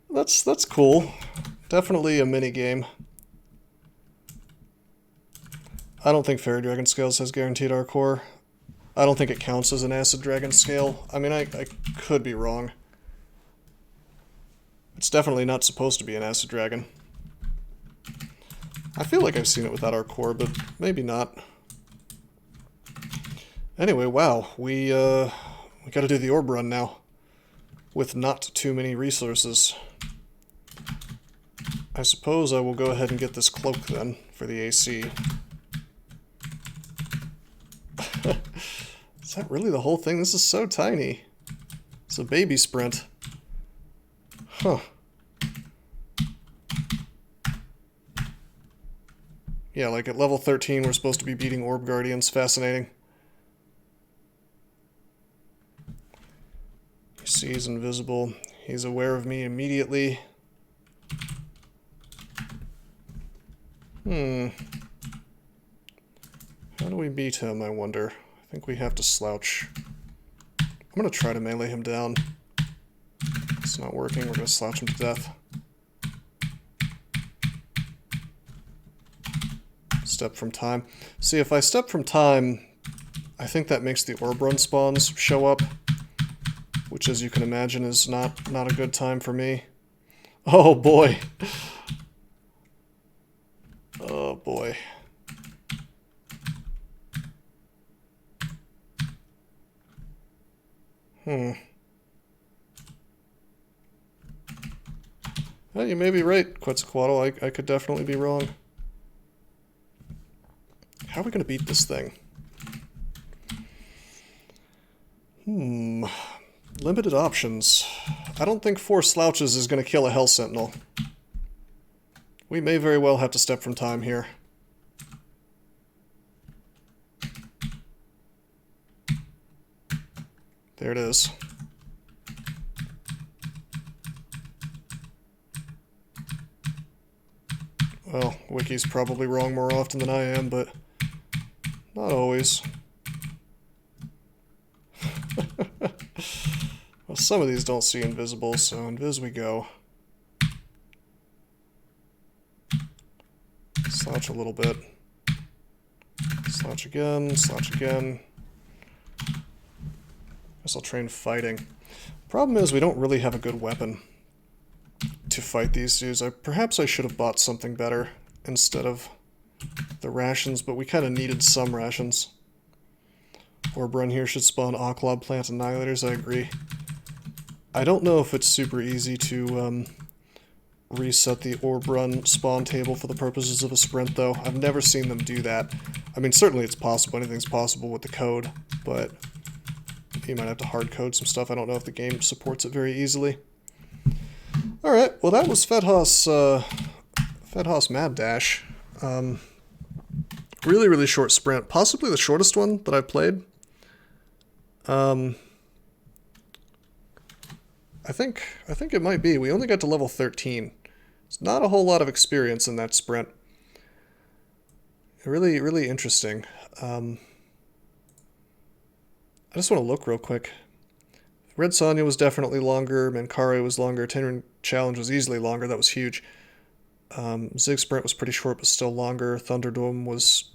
That's cool. Definitely a minigame. I don't think Fairy Dragon Scales has guaranteed Arcor. I don't think it counts as an Acid Dragon Scale. I mean, I could be wrong. It's definitely not supposed to be an Acid Dragon. I feel like I've seen it without Arcor, but maybe not. Anyway, wow, we gotta do the orb run now. With not too many resources. I suppose I will go ahead and get this cloak then, for the AC. Is that really the whole thing? This is so tiny. It's a baby sprint. Huh. Yeah, like at level 13 we're supposed to be beating Orb Guardians. Fascinating. You see he's invisible. He's aware of me immediately. How do we beat him, I wonder? I think we have to slouch. I'm gonna try to melee him down. It's not working, we're gonna slouch him to death. Step from time. See, if I step from time, I think that makes the orb run spawns show up. Which, as you can imagine, is not a good time for me. Oh boy. Oh boy. Well, you may be right, Quetzalcoatl. I could definitely be wrong. How are we going to beat this thing? Limited options. I don't think 4 slouches is going to kill a Hell Sentinel. We may very well have to step from time here. There it is. Well, Wiki's probably wrong more often than I am, but not always. Well, some of these don't see invisible, so invis we go. Slouch a little bit. Slouch again, slouch again. Guess I'll train fighting. Problem is we don't really have a good weapon to fight these dudes. Perhaps I should have bought something better instead of the rations, but we kind of needed some rations. Orb Run here should spawn oklob plant annihilators, I agree. I don't know if it's super easy to reset the Orb Run spawn table for the purposes of a sprint, though. I've never seen them do that. I mean, certainly it's possible, anything's possible with the code, but you might have to hard code some stuff. I don't know if the game supports it very easily. Alright, well that was Fedhas Mad Dash. Really, really short sprint. Possibly the shortest one that I've played. I think it might be. We only got to level 13. It's not a whole lot of experience in that sprint. Really, really interesting. I just want to look real quick. Red Sonja was definitely longer. Mankare was longer. Tenrin Challenge was easily longer. That was huge. Zig Sprint was pretty short, but still longer. Thunderdome was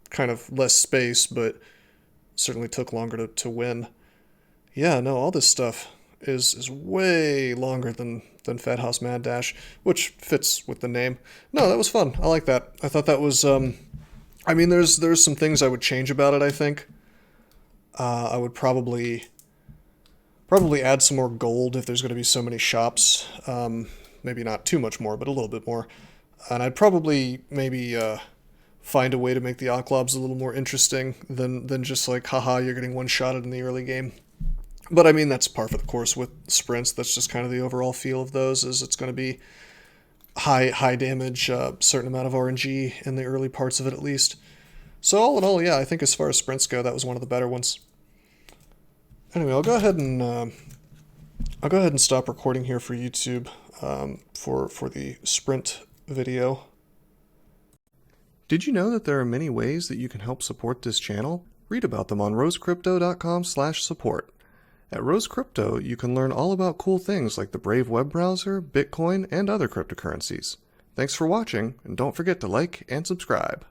kind of less space, but certainly took longer to win. Yeah, no, all this stuff is way longer than Fedhas Mad Dash, which fits with the name. No, that was fun. I like that. I thought that was, I mean, there's some things I would change about it, I think. I would probably add some more gold if there's going to be so many shops. Maybe not too much more, but a little bit more. And I'd probably maybe find a way to make the oklobs a little more interesting than just like, haha, you're getting one-shotted in the early game. But I mean, that's par for the course with sprints. That's just kind of the overall feel of those, is it's going to be high damage, certain amount of RNG in the early parts of it at least. So all in all, yeah, I think as far as sprints go, that was one of the better ones. Anyway, I'll go ahead and stop recording here for YouTube for the sprint video. Did you know that there are many ways that you can help support this channel? Read about them on rosecrypto.com/support. At Rose Crypto, you can learn all about cool things like the Brave web browser, Bitcoin, and other cryptocurrencies. Thanks for watching, and don't forget to like and subscribe.